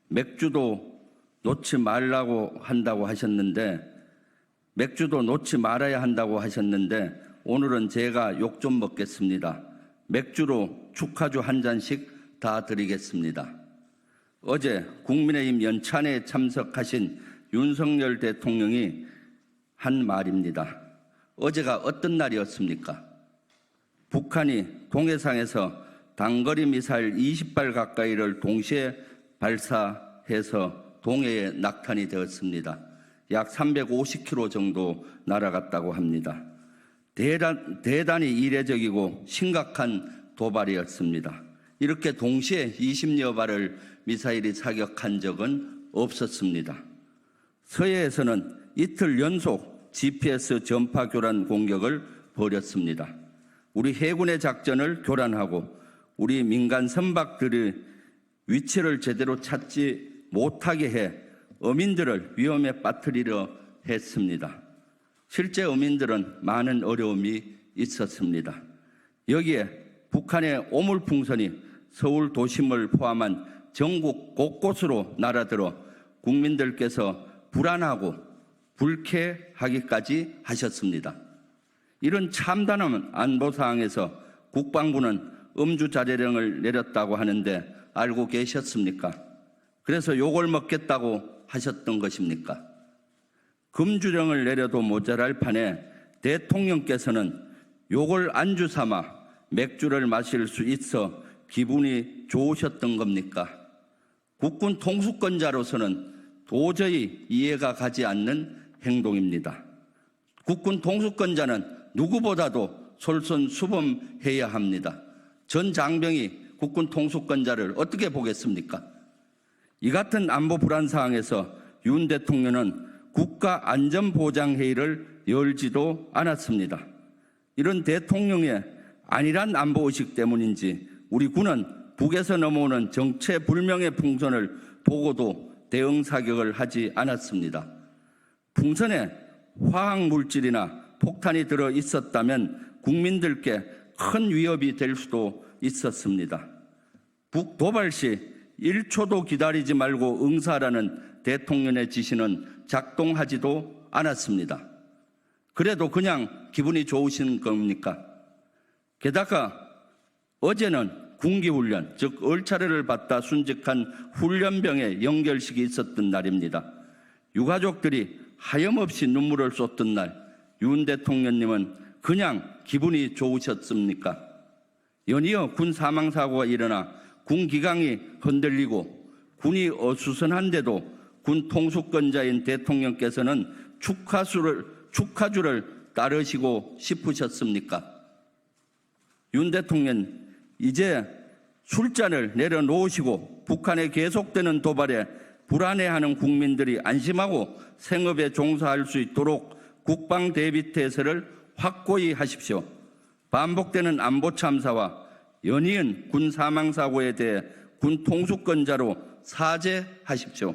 맥주도 놓지 말라고 한다고 하셨는데, 맥주도 놓지 말아야 한다고 하셨는데, 오늘은 제가 욕 좀 먹겠습니다. 맥주로 축하주 한 잔씩 다 드리겠습니다. 어제 국민의힘 연찬회에 참석하신 윤석열 대통령이 한 말입니다. 어제가 어떤 날이었습니까? 북한이 동해상에서 단거리 미사일 20발 가까이를 동시에 발사해서 동해에 낙탄이 되었습니다. 약 350km 정도 날아갔다고 합니다. 대단히 이례적이고 심각한 도발이었습니다. 이렇게 동시에 20여 발을 미사일이 사격한 적은 없었습니다. 서해에서는 이틀 연속 GPS 전파 교란 공격을 벌였습니다. 우리 해군의 작전을 교란하고 우리 민간 선박들의 위치를 제대로 찾지 못하게 해 어민들을 위험에 빠뜨리려 했습니다. 실제 어민들은 많은 어려움이 있었습니다. 여기에 북한의 오물풍선이 서울 도심을 포함한 전국 곳곳으로 날아들어 국민들께서 불안하고 불쾌하기까지 하셨습니다. 이런 참담한 안보 상황에서 국방부는 음주자제령을 내렸다고 하는데 알고 계셨습니까? 그래서 욕을 먹겠다고 하셨던 것입니까? 금주령을 내려도 모자랄 판에 대통령께서는 욕을 안주 삼아 맥주를 마실 수 있어 기분이 좋으셨던 겁니까? 국군 통수권자로서는 도저히 이해가 가지 않는 행동입니다. 국군 통수권자는 누구보다도 솔선수범해야 합니다. 전 장병이 국군 통수권자를 어떻게 보겠습니까? 이 같은 안보 불안 상황에서 윤 대통령은 국가안전보장회의를 열지도 않았습니다. 이런 대통령의 안일한 안보의식 때문인지 우리 군은 북에서 넘어오는 정체불명의 풍선을 보고도 대응 사격을 하지 않았습니다. 풍선에 화학물질이나 폭탄이 들어 있었다면 국민들께 큰 위협이 될 수도 있었습니다. 북도발 시 1초도 기다리지 말고 응사하라는 대통령의 지시는 작동하지도 않았습니다. 그래도 그냥 기분이 좋으신 겁니까? 게다가 어제는 군기훈련, 즉 얼차례를 받다 순직한 훈련병의 연결식이 있었던 날입니다. 유가족들이 하염없이 눈물을 쏟던 날, 윤 대통령님은 그냥 기분이 좋으셨습니까? 연이어 군 사망사고가 일어나 군 기강이 흔들리고 군이 어수선한데도 군 통수권자인 대통령께서는 축하주를 따르시고 싶으셨습니까? 윤 대통령, 이제 술잔을 내려놓으시고 북한의 계속되는 도발에 불안해하는 국민들이 안심하고 생업에 종사할 수 있도록 국방 대비태세를 확고히 하십시오. 반복되는 안보 참사와 연이은 군 사망사고에 대해 군 통수권자로 사죄하십시오.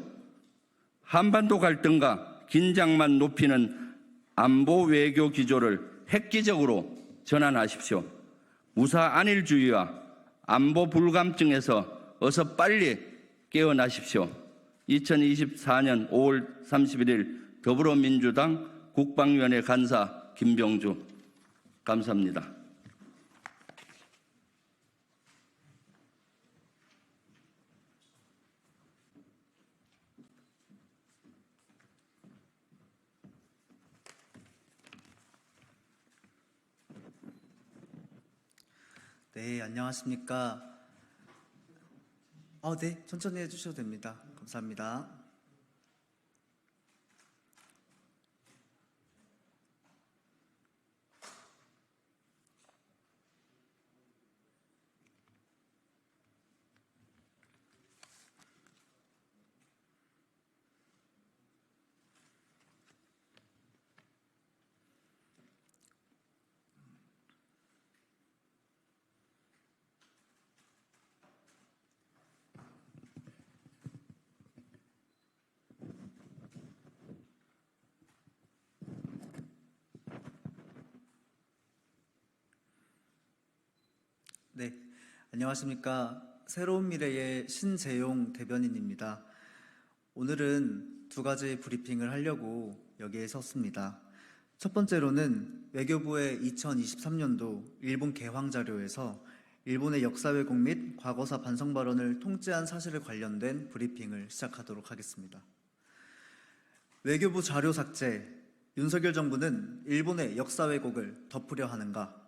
한반도 갈등과 긴장만 높이는 안보 외교 기조를 획기적으로 전환하십시오. 무사 안일주의와 안보 불감증에서 어서 빨리 깨어나십시오. 2024년 5월 31일 더불어민주당 국방위원회 간사 김병주. 감사합니다. 네, 안녕하십니까. 네, 천천히 해주셔도 됩니다. 감사합니다. 네, 안녕하십니까. 새로운 미래의 신재용 대변인입니다. 오늘은 두 가지 브리핑을 하려고 여기에 섰습니다. 첫 번째로는 외교부의 2023년도 일본 개황 자료에서 일본의 역사 왜곡 및 과거사 반성 발언을 통째한 사실에 관련된 브리핑을 시작하도록 하겠습니다. 외교부 자료 삭제, 윤석열 정부는 일본의 역사 왜곡을 덮으려 하는가?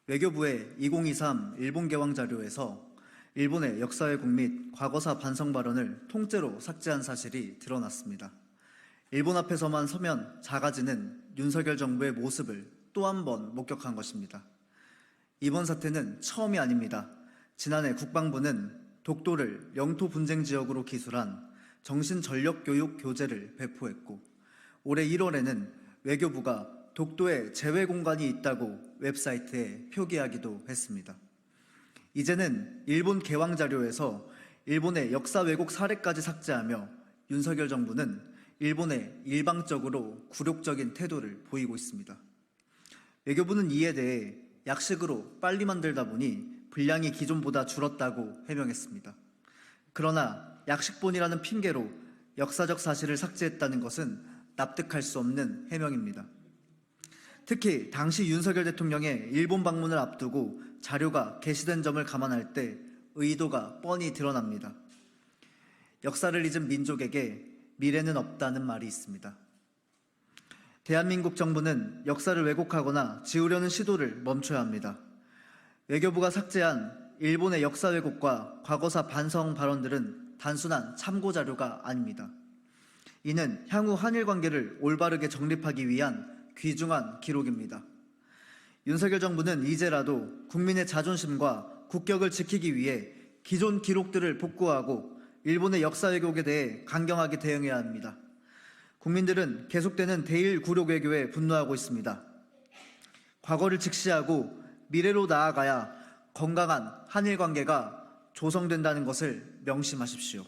외교부의 2023 일본 개황 자료에서 일본의 역사 왜곡 및 과거사 반성 발언을 통째로 삭제한 사실이 드러났습니다. 일본 앞에서만 서면 작아지는 윤석열 정부의 모습을 또 한 번 목격한 것입니다. 이번 사태는 처음이 아닙니다. 지난해 국방부는 독도를 영토 분쟁 지역으로 기술한 정신전력교육 교재를 배포했고, 올해 1월에는 외교부가 독도에 제외 공간이 있다고 웹사이트에 표기하기도 했습니다. 이제는 일본 개황 자료에서 일본의 역사 왜곡 사례까지 삭제하며 윤석열 정부는 일본에 일방적으로 굴욕적인 태도를 보이고 있습니다. 외교부는 이에 대해 약식으로 빨리 만들다 보니 분량이 기존보다 줄었다고 해명했습니다. 그러나 약식본이라는 핑계로 역사적 사실을 삭제했다는 것은 납득할 수 없는 해명입니다. 특히 당시 윤석열 대통령의 일본 방문을 앞두고 자료가 게시된 점을 감안할 때 의도가 뻔히 드러납니다. 역사를 잊은 민족에게 미래는 없다는 말이 있습니다. 대한민국 정부는 역사를 왜곡하거나 지우려는 시도를 멈춰야 합니다. 외교부가 삭제한 일본의 역사 왜곡과 과거사 반성 발언들은 단순한 참고 자료가 아닙니다. 이는 향후 한일 관계를 올바르게 정립하기 위한 귀중한 기록입니다. 윤석열 정부는 이제라도 국민의 자존심과 국격을 지키기 위해 기존 기록들을 복구하고 일본의 역사 왜곡에 대해 강경하게 대응해야 합니다. 국민들은 계속되는 대일 굴욕 외교에 분노하고 있습니다. 과거를 직시하고 미래로 나아가야 건강한 한일 관계가 조성된다는 것을 명심하십시오.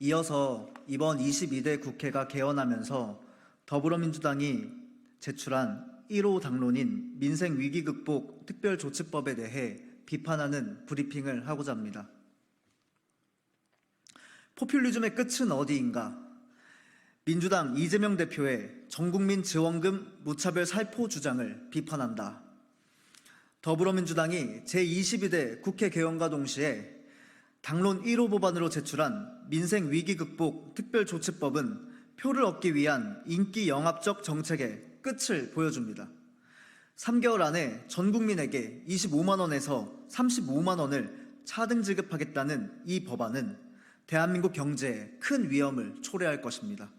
이어서 이번 22대 국회가 개원하면서 더불어민주당이 제출한 1호 당론인 민생위기 극복 특별조치법에 대해 비판하는 브리핑을 하고자 합니다. 포퓰리즘의 끝은 어디인가? 민주당 이재명 대표의 전국민 지원금 무차별 살포 주장을 비판한다. 더불어민주당이 제22대 국회 개원과 동시에 당론 1호 법안으로 제출한 민생위기 극복 특별조치법은 표를 얻기 위한 인기 영합적 정책의 끝을 보여줍니다. 3개월 안에 전 국민에게 25만 원에서 35만 원을 차등 지급하겠다는 이 법안은 대한민국 경제에 큰 위험을 초래할 것입니다.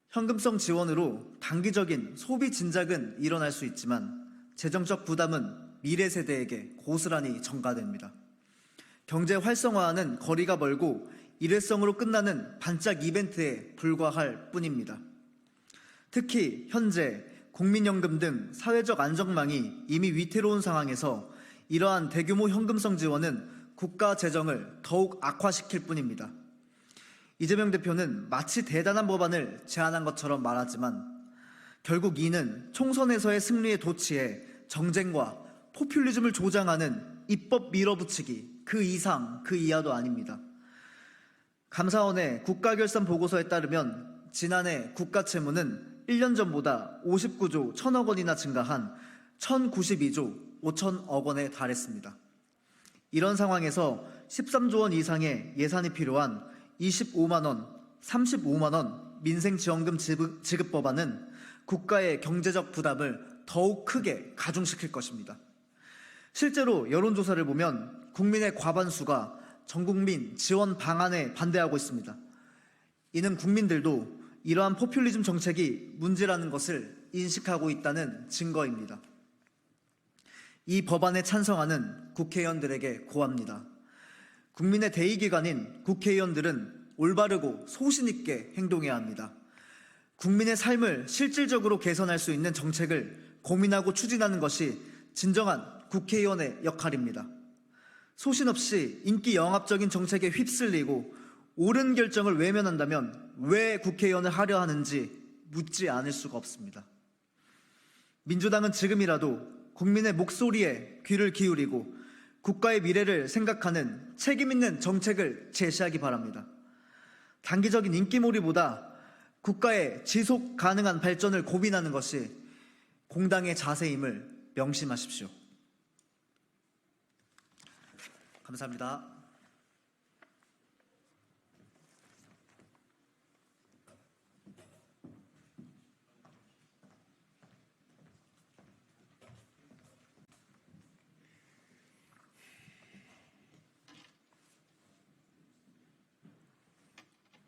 현금성 지원으로 단기적인 소비 진작은 일어날 수 있지만 재정적 부담은 미래 세대에게 고스란히 전가됩니다. 경제 활성화와는 거리가 멀고 일회성으로 끝나는 반짝 이벤트에 불과할 뿐입니다. 특히 현재 국민연금 등 사회적 안정망이 이미 위태로운 상황에서 이러한 대규모 현금성 지원은 국가 재정을 더욱 악화시킬 뿐입니다. 이재명 대표는 마치 대단한 법안을 제안한 것처럼 말하지만 결국 이는 총선에서의 승리에 도취해 정쟁과 포퓰리즘을 조장하는 입법 밀어붙이기 그 이상 그 이하도 아닙니다. 감사원의 국가결산 보고서에 따르면 지난해 국가채무는 1년 전보다 59조 1천억 원이나 증가한 1092조 5천억 원에 달했습니다. 이런 상황에서 13조 원 이상의 예산이 필요한 25만 원, 35만 원 민생지원금 지급 법안은 국가의 경제적 부담을 더욱 크게 가중시킬 것입니다. 실제로 여론조사를 보면 국민의 과반수가 전국민 지원 방안에 반대하고 있습니다. 이는 국민들도 이러한 포퓰리즘 정책이 문제라는 것을 인식하고 있다는 증거입니다. 이 법안에 찬성하는 국회의원들에게 고합니다. 국민의 대의기관인 국회의원들은 올바르고 소신 있게 행동해야 합니다. 국민의 삶을 실질적으로 개선할 수 있는 정책을 고민하고 추진하는 것이 진정한 국회의원의 역할입니다. 소신 없이 인기 영합적인 정책에 휩쓸리고 옳은 결정을 외면한다면 왜 국회의원을 하려 하는지 묻지 않을 수가 없습니다. 민주당은 지금이라도 국민의 목소리에 귀를 기울이고 국가의 미래를 생각하는 책임 있는 정책을 제시하기 바랍니다. 단기적인 인기몰이보다 국가의 지속 가능한 발전을 고민하는 것이 공당의 자세임을 명심하십시오. 감사합니다.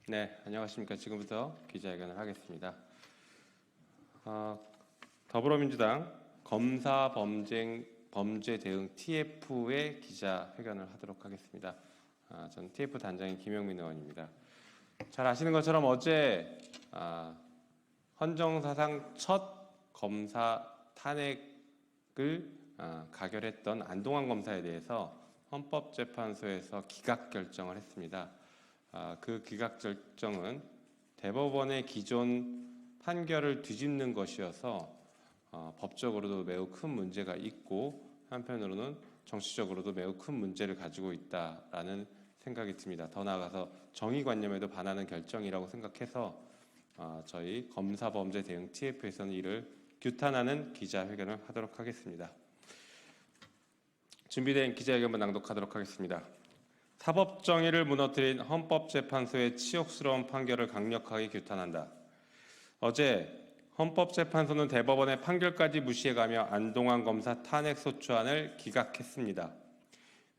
네, 안녕하십니까. 지금부터 기자회견을 하겠습니다. 더불어민주당 검사 범죄 대응 TF의 기자회견을 하도록 하겠습니다. 저는 TF 단장인 김영민 의원입니다. 잘 아시는 것처럼 어제 헌정사상 첫 검사 탄핵을 가결했던 안동환 검사에 대해서 헌법재판소에서 기각 결정을 했습니다. 그 기각 결정은 대법원의 기존 판결을 뒤집는 것이어서 법적으로도 매우 큰 문제가 있고 한편으로는 정치적으로도 매우 큰 문제를 가지고 있다라는 생각이 듭니다. 더 나아가서 정의관념에도 반하는 결정이라고 생각해서 저희 검사범죄 대응 TF에서는 이를 규탄하는 기자회견을 하도록 하겠습니다. 준비된 기자회견문 낭독하도록 하겠습니다. 사법정의를 무너뜨린 헌법재판소의 치욕스러운 판결을 강력하게 규탄한다. 어제 헌법재판소는 대법원의 판결까지 무시해가며 안동환 검사 탄핵소추안을 기각했습니다.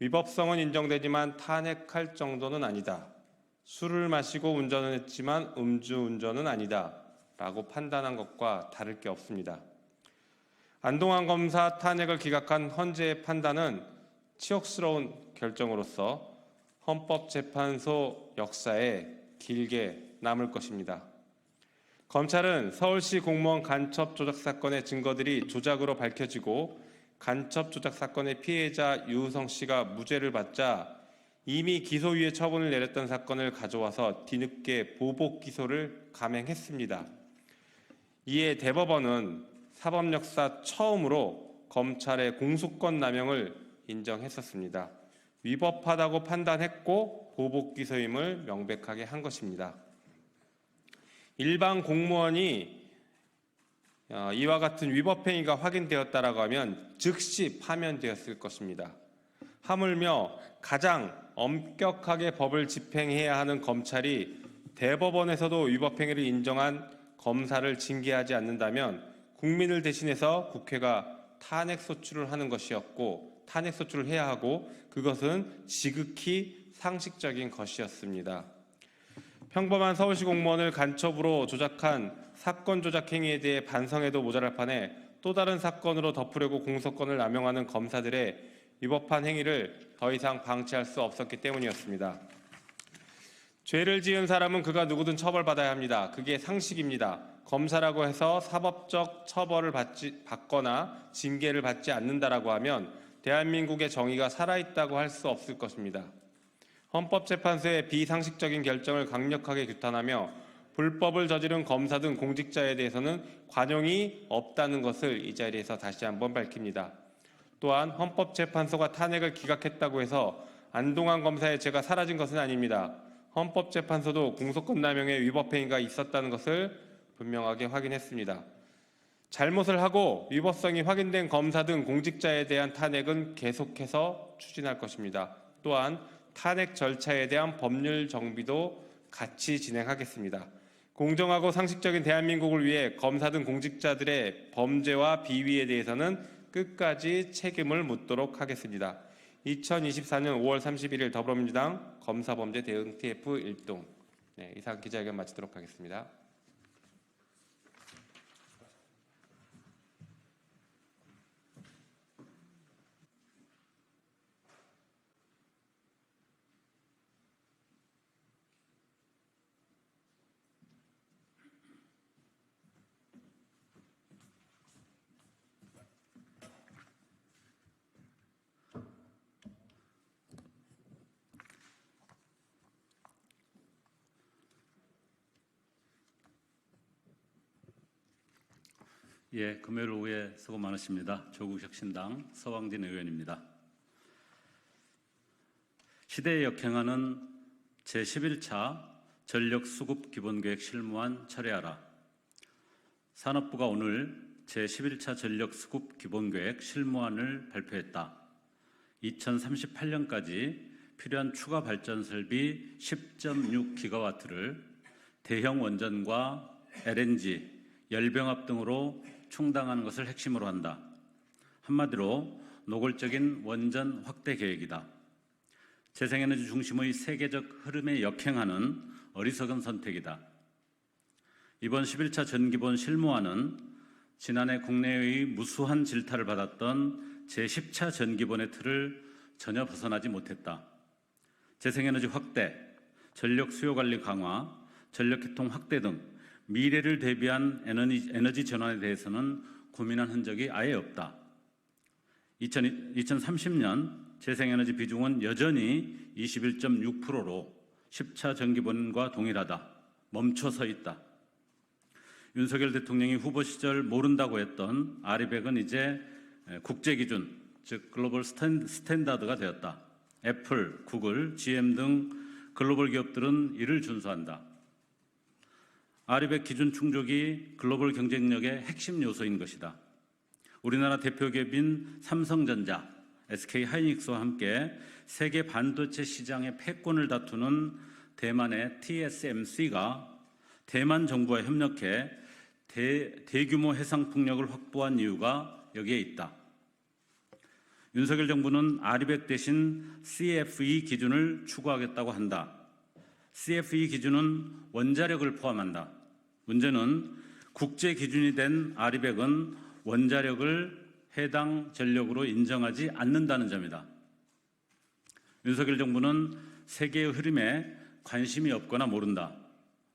위법성은 인정되지만 탄핵할 정도는 아니다. 술을 마시고 운전을 했지만 음주운전은 아니다. 라고 판단한 것과 다를 게 없습니다. 안동환 검사 탄핵을 기각한 헌재의 판단은 치욕스러운 결정으로서 헌법재판소 역사에 길게 남을 것입니다. 검찰은 서울시 공무원 간첩 조작 사건의 증거들이 조작으로 밝혀지고 간첩 조작 사건의 피해자 유우성 씨가 무죄를 받자 이미 기소유예 처분을 내렸던 사건을 가져와서 뒤늦게 보복 기소를 감행했습니다. 이에 대법원은 사법 역사 처음으로 검찰의 공소권 남용을 인정했었습니다. 위법하다고 판단했고 보복 기소임을 명백하게 한 것입니다. 일반 공무원이 이와 같은 위법 행위가 확인되었다라고 하면 즉시 파면되었을 것입니다. 하물며 가장 엄격하게 법을 집행해야 하는 검찰이 대법원에서도 위법 행위를 인정한 검사를 징계하지 않는다면 국민을 대신해서 국회가 탄핵 소추를 하는 것이었고 탄핵 소추를 해야 하고 그것은 지극히 상식적인 것이었습니다. 평범한 서울시 공무원을 간첩으로 조작한 사건 조작 행위에 대해 반성해도 모자랄 판에 또 다른 사건으로 덮으려고 공소권을 남용하는 검사들의 위법한 행위를 더 이상 방치할 수 없었기 때문이었습니다. 죄를 지은 사람은 그가 누구든 처벌받아야 합니다. 그게 상식입니다. 검사라고 해서 사법적 처벌을 받거나 징계를 받지 않는다라고 하면 대한민국의 정의가 살아있다고 할 수 없을 것입니다. 헌법재판소의 비상식적인 결정을 강력하게 규탄하며 불법을 저지른 검사 등 공직자에 대해서는 관용이 없다는 것을 이 자리에서 다시 한번 밝힙니다. 또한 헌법재판소가 탄핵을 기각했다고 해서 안동환 검사의 죄가 사라진 것은 아닙니다. 헌법재판소도 공소권 남용의 위법 행위가 있었다는 것을 분명하게 확인했습니다. 잘못을 하고 위법성이 확인된 검사 등 공직자에 대한 탄핵은 계속해서 추진할 것입니다. 또한 탄핵 절차에 대한 법률 정비도 같이 진행하겠습니다. 공정하고 상식적인 대한민국을 위해 검사 등 공직자들의 범죄와 비위에 대해서는 끝까지 책임을 묻도록 하겠습니다. 2024년 5월 31일 더불어민주당 검사범죄 대응 TF 1동. 이상 기자회견 마치도록 하겠습니다. 예, 금요일 오후에 수고 많으십니다. 조국혁신당 서왕진 의원입니다. 시대에 역행하는 제11차 전력수급기본계획 실무안 철회하라. 산업부가 오늘 제11차 전력수급기본계획 실무안을 발표했다. 2038년까지 필요한 추가 발전 설비 10.6기가와트를 대형 원전과 LNG, 열병합 등으로 충당하는 것을 핵심으로 한다. 한마디로 노골적인 원전 확대 계획이다. 재생에너지 중심의 세계적 흐름에 역행하는 어리석은 선택이다. 이번 11차 전기본 실무안은 지난해 국내의 무수한 질타를 받았던 제10차 전기본의 틀을 전혀 벗어나지 못했다. 재생에너지 확대, 전력 수요 관리 강화, 전력계통 확대 등 미래를 대비한 에너지 전환에 대해서는 고민한 흔적이 아예 없다. 2030년 재생에너지 비중은 여전히 21.6%로 10차 전기본과 동일하다. 멈춰서 있다. 윤석열 대통령이 후보 시절 모른다고 했던 아리백은 이제 국제기준, 즉 글로벌 스탠다드가 되었다. 애플, 구글, GM 등 글로벌 기업들은 이를 준수한다. 아리백 기준 충족이 글로벌 경쟁력의 핵심 요소인 것이다. 우리나라 대표 기업인 삼성전자, SK하이닉스와 함께 세계 반도체 시장의 패권을 다투는 대만의 TSMC가 대만 정부와 협력해 대규모 해상 풍력을 확보한 이유가 여기에 있다. 윤석열 정부는 아리백 대신 CFE 기준을 추구하겠다고 한다. CFE 기준은 원자력을 포함한다. 문제는 국제 기준이 된 아리백은 원자력을 해당 전력으로 인정하지 않는다는 점이다. 윤석열 정부는 세계의 흐름에 관심이 없거나 모른다.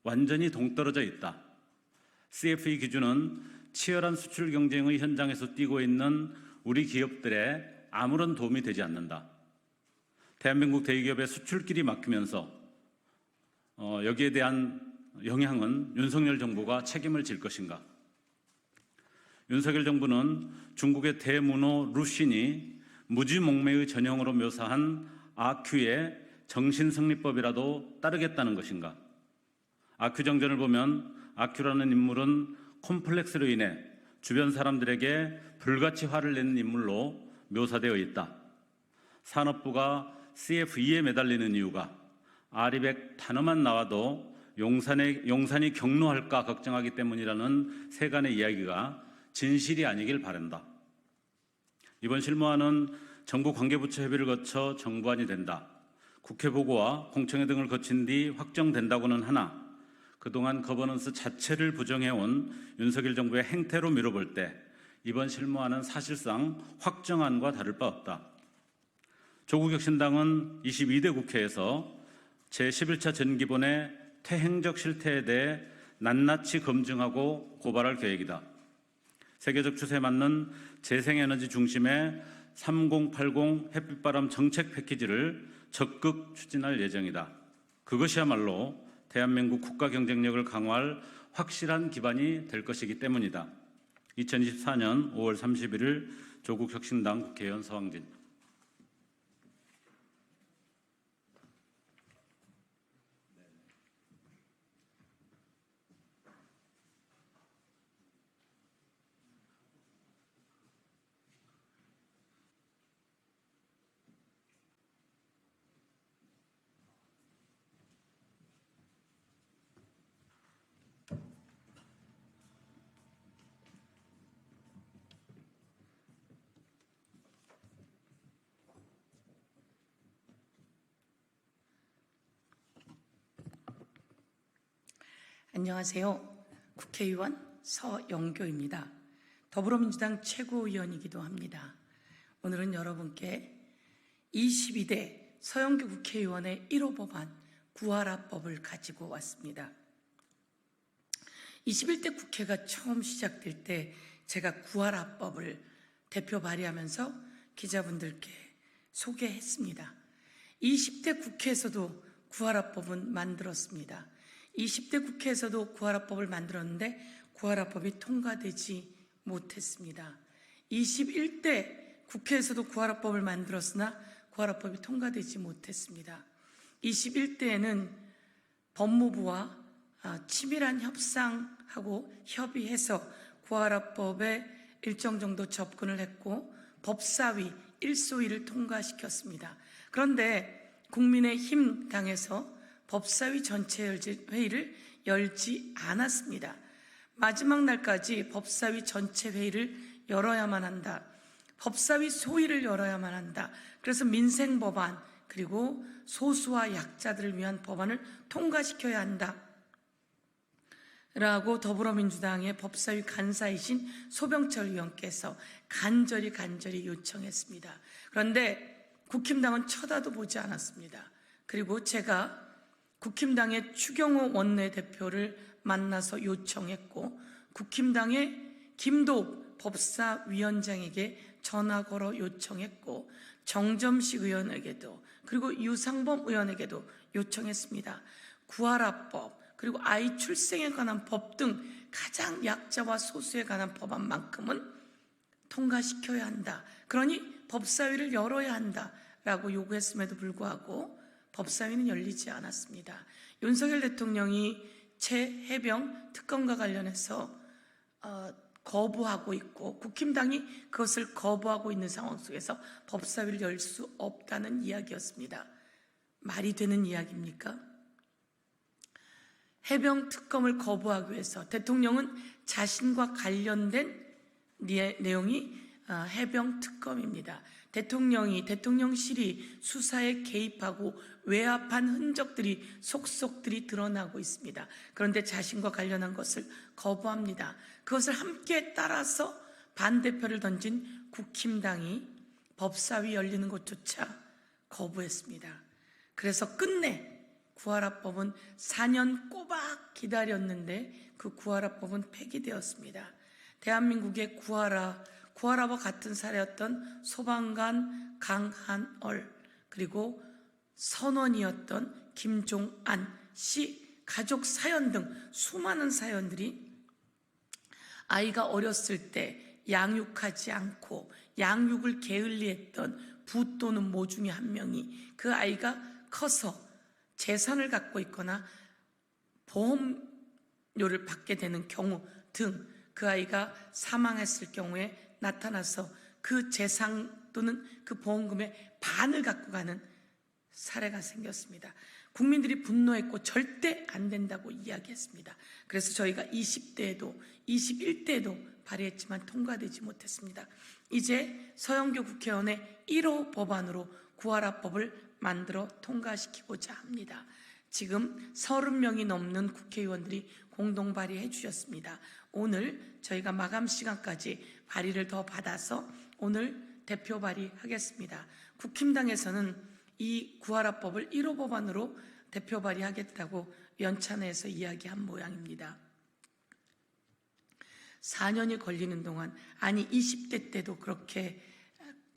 완전히 동떨어져 있다. CFE 기준은 치열한 수출 경쟁의 현장에서 뛰고 있는 우리 기업들에 아무런 도움이 되지 않는다. 대한민국 대기업의 수출길이 막히면서 여기에 대한 영향은 윤석열 정부가 책임을 질 것인가? 윤석열 정부는 중국의 대문호 루신이 무지몽매의 전형으로 묘사한 아큐의 정신승리법이라도 따르겠다는 것인가? 아큐 정전을 보면 아큐라는 인물은 콤플렉스로 인해 주변 사람들에게 불같이 화를 내는 인물로 묘사되어 있다. 산업부가 CF2에 매달리는 이유가 아리백 단어만 나와도 용산이 경로할까 걱정하기 때문이라는 세간의 이야기가 진실이 아니길 바란다. 이번 실무안은 정부 관계부처 협의를 거쳐 정부안이 된다. 국회 보고와 공청회 등을 거친 뒤 확정된다고는 하나 그동안 거버넌스 자체를 부정해온 윤석열 정부의 행태로 미뤄볼 때 이번 실무안은 사실상 확정안과 다를 바 없다. 조국혁신당은 22대 국회에서 제11차 전기본의 퇴행적 실태에 대해 낱낱이 검증하고 고발할 계획이다. 세계적 추세에 맞는 재생에너지 중심의 3080 햇빛바람 정책 패키지를 적극 추진할 예정이다. 그것이야말로 대한민국 국가 경쟁력을 강화할 확실한 기반이 될 것이기 때문이다. 2024년 5월 31일 조국혁신당 국회의원 서왕진. 안녕하세요. 국회의원 서영교입니다. 더불어민주당 최고위원이기도 합니다. 오늘은 여러분께 22대 서영교 국회의원의 1호 법안 구하라법을 가지고 왔습니다. 21대 국회가 처음 시작될 때 제가 구하라법을 대표 발의하면서 기자분들께 소개했습니다. 20대 국회에서도 구하라법은 만들었습니다. 20대 국회에서도 구하라법을 만들었는데 구하라법이 통과되지 못했습니다. 21대 국회에서도 구하라법을 만들었으나 구하라법이 통과되지 못했습니다. 21대에는 법무부와 치밀한 협상하고 협의해서 구하라법에 일정 정도 접근을 했고 법사위 1소위를 통과시켰습니다. 그런데 국민의힘 당에서 법사위 전체 회의를 열지 않았습니다. 마지막 날까지 법사위 전체 회의를 열어야만 한다. 법사위 소위를 열어야만 한다. 그래서 민생법안 그리고 소수와 약자들을 위한 법안을 통과시켜야 한다. 라고 더불어민주당의 법사위 간사이신 소병철 의원께서 간절히 요청했습니다. 그런데 국힘당은 쳐다도 보지 않았습니다. 그리고 제가 국힘당의 추경호 원내대표를 만나서 요청했고 국힘당의 김도욱 법사위원장에게 전화 걸어 요청했고 정점식 의원에게도 그리고 유상범 의원에게도 요청했습니다. 구하라법 그리고 아이 출생에 관한 법 등 가장 약자와 소수에 관한 법안만큼은 통과시켜야 한다. 그러니 법사위를 열어야 한다라고 요구했음에도 불구하고 법사위는 열리지 않았습니다. 윤석열 대통령이 최해병 특검과 관련해서 거부하고 있고 국힘당이 그것을 거부하고 있는 상황 속에서 법사위를 열 수 없다는 이야기였습니다. 말이 되는 이야기입니까? 해병 특검을 거부하기 위해서 대통령은 자신과 관련된 내용이 해병 특검입니다. 대통령실이 수사에 개입하고 외압한 흔적들이 속속들이 드러나고 있습니다. 그런데 자신과 관련한 것을 거부합니다. 그것을 함께 따라서 반대표를 던진 국힘당이 법사위 열리는 것조차 거부했습니다. 그래서 끝내 구하라법은 4년 꼬박 기다렸는데 그 구하라법은 폐기되었습니다. 대한민국의 구하라와 같은 사례였던 소방관 강한얼 그리고 선원이었던 김종안 씨 가족 사연 등 수많은 사연들이 아이가 어렸을 때 양육하지 않고 양육을 게을리했던 부 또는 모 중에 한 명이 그 아이가 커서 재산을 갖고 있거나 보험료를 받게 되는 경우 등 그 아이가 사망했을 경우에 나타나서 그 재산 또는 그 보험금의 반을 갖고 가는 사례가 생겼습니다. 국민들이 분노했고 절대 안 된다고 이야기했습니다. 그래서 저희가 20대에도 21대에도 발의했지만 통과되지 못했습니다. 이제 서영교 국회의원의 1호 법안으로 구하라법을 만들어 통과시키고자 합니다. 지금 30명이 넘는 국회의원들이 공동 발의해 주셨습니다. 오늘 저희가 마감 시간까지 발의를 더 받아서 오늘 대표 발의하겠습니다. 국힘당에서는 이 구하라법을 1호 법안으로 대표 발의하겠다고 연찬회에서 이야기한 모양입니다. 4년이 걸리는 동안, 아니 20대 때도 그렇게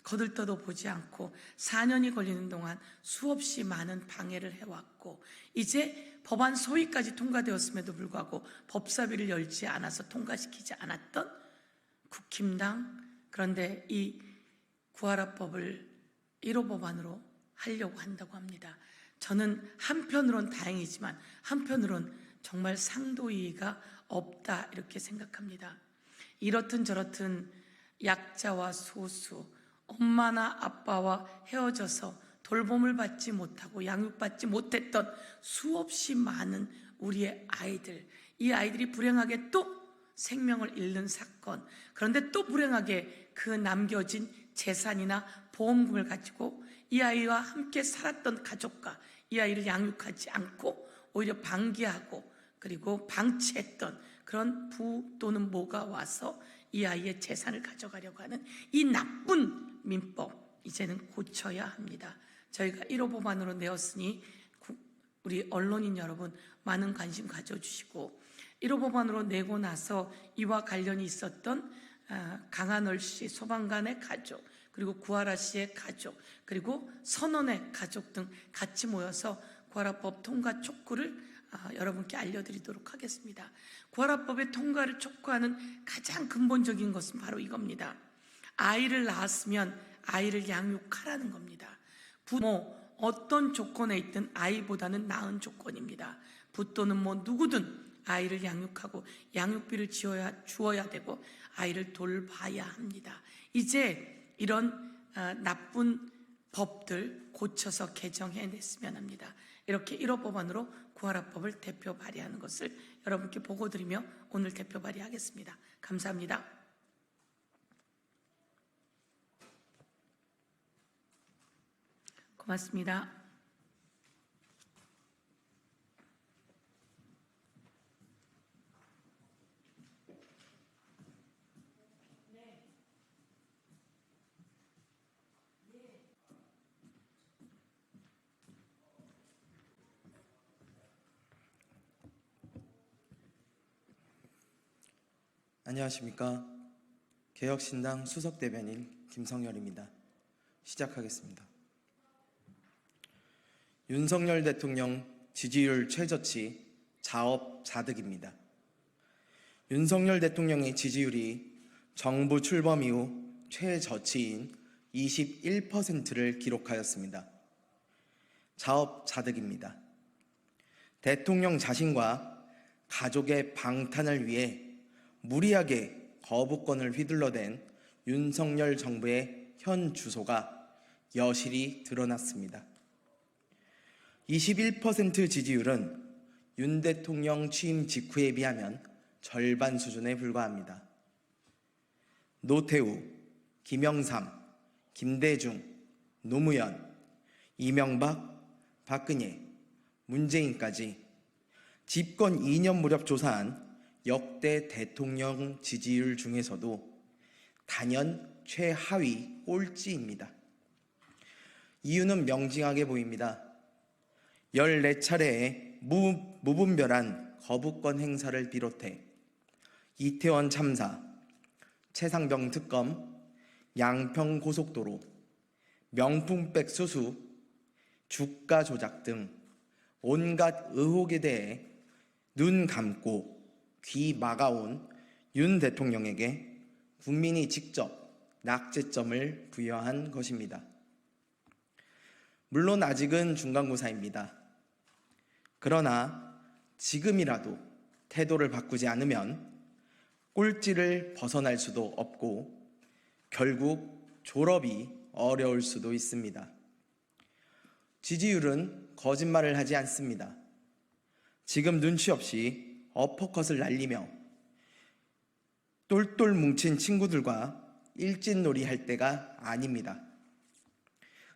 거들떠도 보지 않고 4년이 걸리는 동안 수없이 많은 방해를 해왔고 이제 법안 소위까지 통과되었음에도 불구하고 법사위를 열지 않아서 통과시키지 않았던 국힘당, 그런데 이 구하라법을 1호 법안으로 하려고 한다고 합니다. 저는 한편으론 다행이지만 한편으론 정말 상도이의가 없다 이렇게 생각합니다. 이렇든 저렇든 약자와 소수, 엄마나 아빠와 헤어져서 돌봄을 받지 못하고 양육받지 못했던 수없이 많은 우리의 아이들, 이 아이들이 불행하게 또 생명을 잃는 사건, 그런데 또 불행하게 그 남겨진 재산이나 보험금을 가지고 이 아이와 함께 살았던 가족과 이 아이를 양육하지 않고 오히려 방기하고 그리고 방치했던 그런 부 또는 모가 와서 이 아이의 재산을 가져가려고 하는 이 나쁜 민법, 이제는 고쳐야 합니다. 저희가 1호 법안으로 내었으니 우리 언론인 여러분 많은 관심 가져주시고 1호 법안으로 내고 나서 이와 관련이 있었던 강한월 씨 소방관의 가족, 그리고 구하라 씨의 가족, 그리고 선원의 가족 등 같이 모여서 구하라법 통과 촉구를 여러분께 알려드리도록 하겠습니다. 구하라법의 통과를 촉구하는 가장 근본적인 것은 바로 이겁니다. 아이를 낳았으면 아이를 양육하라는 겁니다. 부모 어떤 조건에 있든 아이보다는 나은 조건입니다. 부 또는 뭐 누구든 아이를 양육하고 양육비를 주어야 되고 아이를 돌봐야 합니다. 이제 이런 나쁜 법들 고쳐서 개정해냈으면 합니다. 이렇게 1호 법안으로 구하라법을 대표 발의하는 것을 여러분께 보고드리며 오늘 대표 발의하겠습니다. 감사합니다. 고맙습니다. 안녕하십니까. 개혁신당 수석대변인 김성열입니다. 시작하겠습니다. 윤석열 대통령 지지율 최저치 자업자득입니다. 윤석열 대통령의 지지율이 정부 출범 이후 최저치인 21%를 기록하였습니다. 자업자득입니다. 대통령 자신과 가족의 방탄을 위해 무리하게 거부권을 휘둘러댄 윤석열 정부의 현 주소가 여실히 드러났습니다. 21% 지지율은 윤 대통령 취임 직후에 비하면 절반 수준에 불과합니다. 노태우, 김영삼, 김대중, 노무현, 이명박, 박근혜, 문재인까지 집권 2년 무렵 조사한 역대 대통령 지지율 중에서도 단연 최하위 꼴찌입니다. 이유는 명징하게 보입니다. 14차례의 무분별한 거부권 행사를 비롯해 이태원 참사, 최상병 특검, 양평 고속도로, 명품백 수수, 주가 조작 등 온갖 의혹에 대해 눈 감고 귀 막아온 윤 대통령에게 국민이 직접 낙제점을 부여한 것입니다. 물론 아직은 중간고사입니다. 그러나 지금이라도 태도를 바꾸지 않으면 꼴찌를 벗어날 수도 없고 결국 졸업이 어려울 수도 있습니다. 지지율은 거짓말을 하지 않습니다. 지금 눈치 없이 어퍼컷을 날리며 똘똘 뭉친 친구들과 일진놀이 할 때가 아닙니다.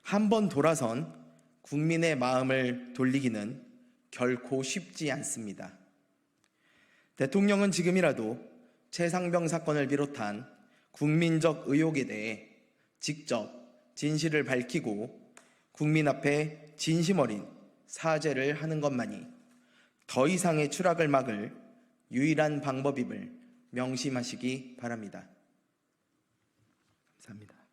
한번 돌아선 국민의 마음을 돌리기는 결코 쉽지 않습니다. 대통령은 지금이라도 최상병 사건을 비롯한 국민적 의혹에 대해 직접 진실을 밝히고 국민 앞에 진심 어린 사죄를 하는 것만이 더 이상의 추락을 막을 유일한 방법임을 명심하시기 바랍니다. 감사합니다.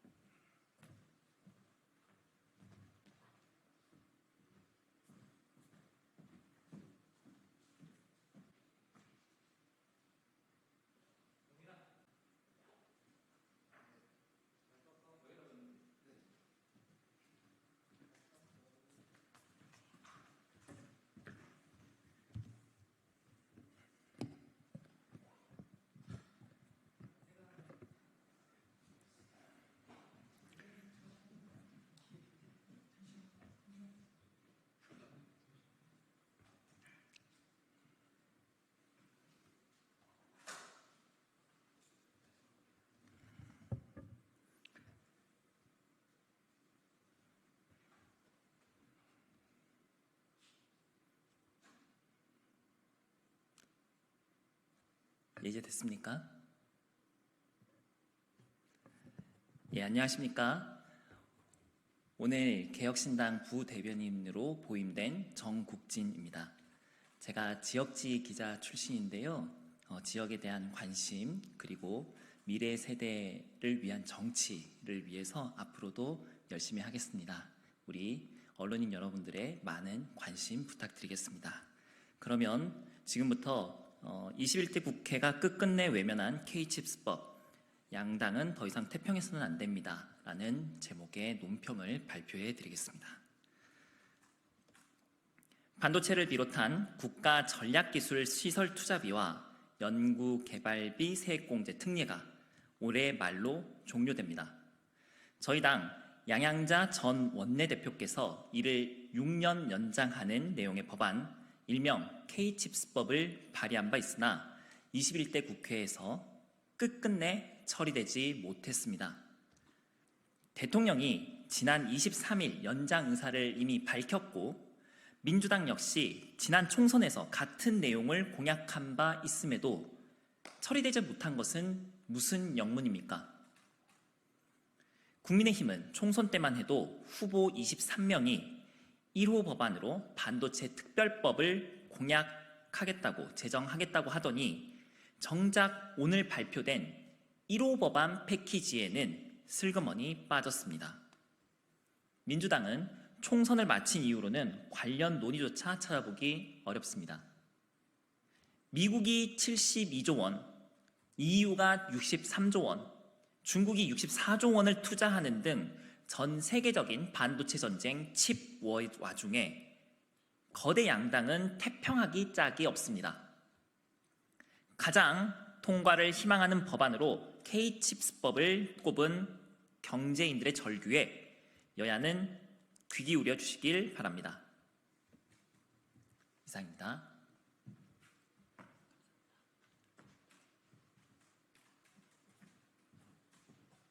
이제 됐습니까? 예, 안녕하십니까? 오늘 개혁신당 부대변인으로 보임된 정국진입니다. 제가 지역지 기자 출신인데요. 지역에 대한 관심 그리고 미래 세대를 위한 정치를 위해서 앞으로도 열심히 하겠습니다. 우리 언론인 여러분들의 많은 관심 부탁드리겠습니다. 그러면 지금부터 21대 국회가 끝끝내 외면한 K칩스법, 양당은 더 이상 태평해서는 안 됩니다. 라는 제목의 논평을 발표해 드리겠습니다. 반도체를 비롯한 국가 전략기술 시설 투자비와 연구개발비 세액공제 특례가 올해 말로 종료됩니다. 저희 당 양양자 전 원내대표께서 이를 6년 연장하는 내용의 법안, 일명 K칩스법을 발의한 바 있으나 21대 국회에서 끝끝내 처리되지 못했습니다. 대통령이 지난 23일 연장 의사를 이미 밝혔고 민주당 역시 지난 총선에서 같은 내용을 공약한 바 있음에도 처리되지 못한 것은 무슨 영문입니까? 국민의힘은 총선 때만 해도 후보 23명이 1호 법안으로 반도체 특별법을 공약하겠다고 제정하겠다고 하더니 정작 오늘 발표된 1호 법안 패키지에는 슬그머니 빠졌습니다. 민주당은 총선을 마친 이후로는 관련 논의조차 찾아보기 어렵습니다. 미국이 72조 원, EU가 63조 원, 중국이 64조 원을 투자하는 등 전 세계적인 반도체 전쟁 칩 와중에 거대 양당은 태평하기 짝이 없습니다. 가장 통과를 희망하는 법안으로 K칩스법을 꼽은 경제인들의 절규에 여야는 귀 기울여 주시길 바랍니다. 이상입니다.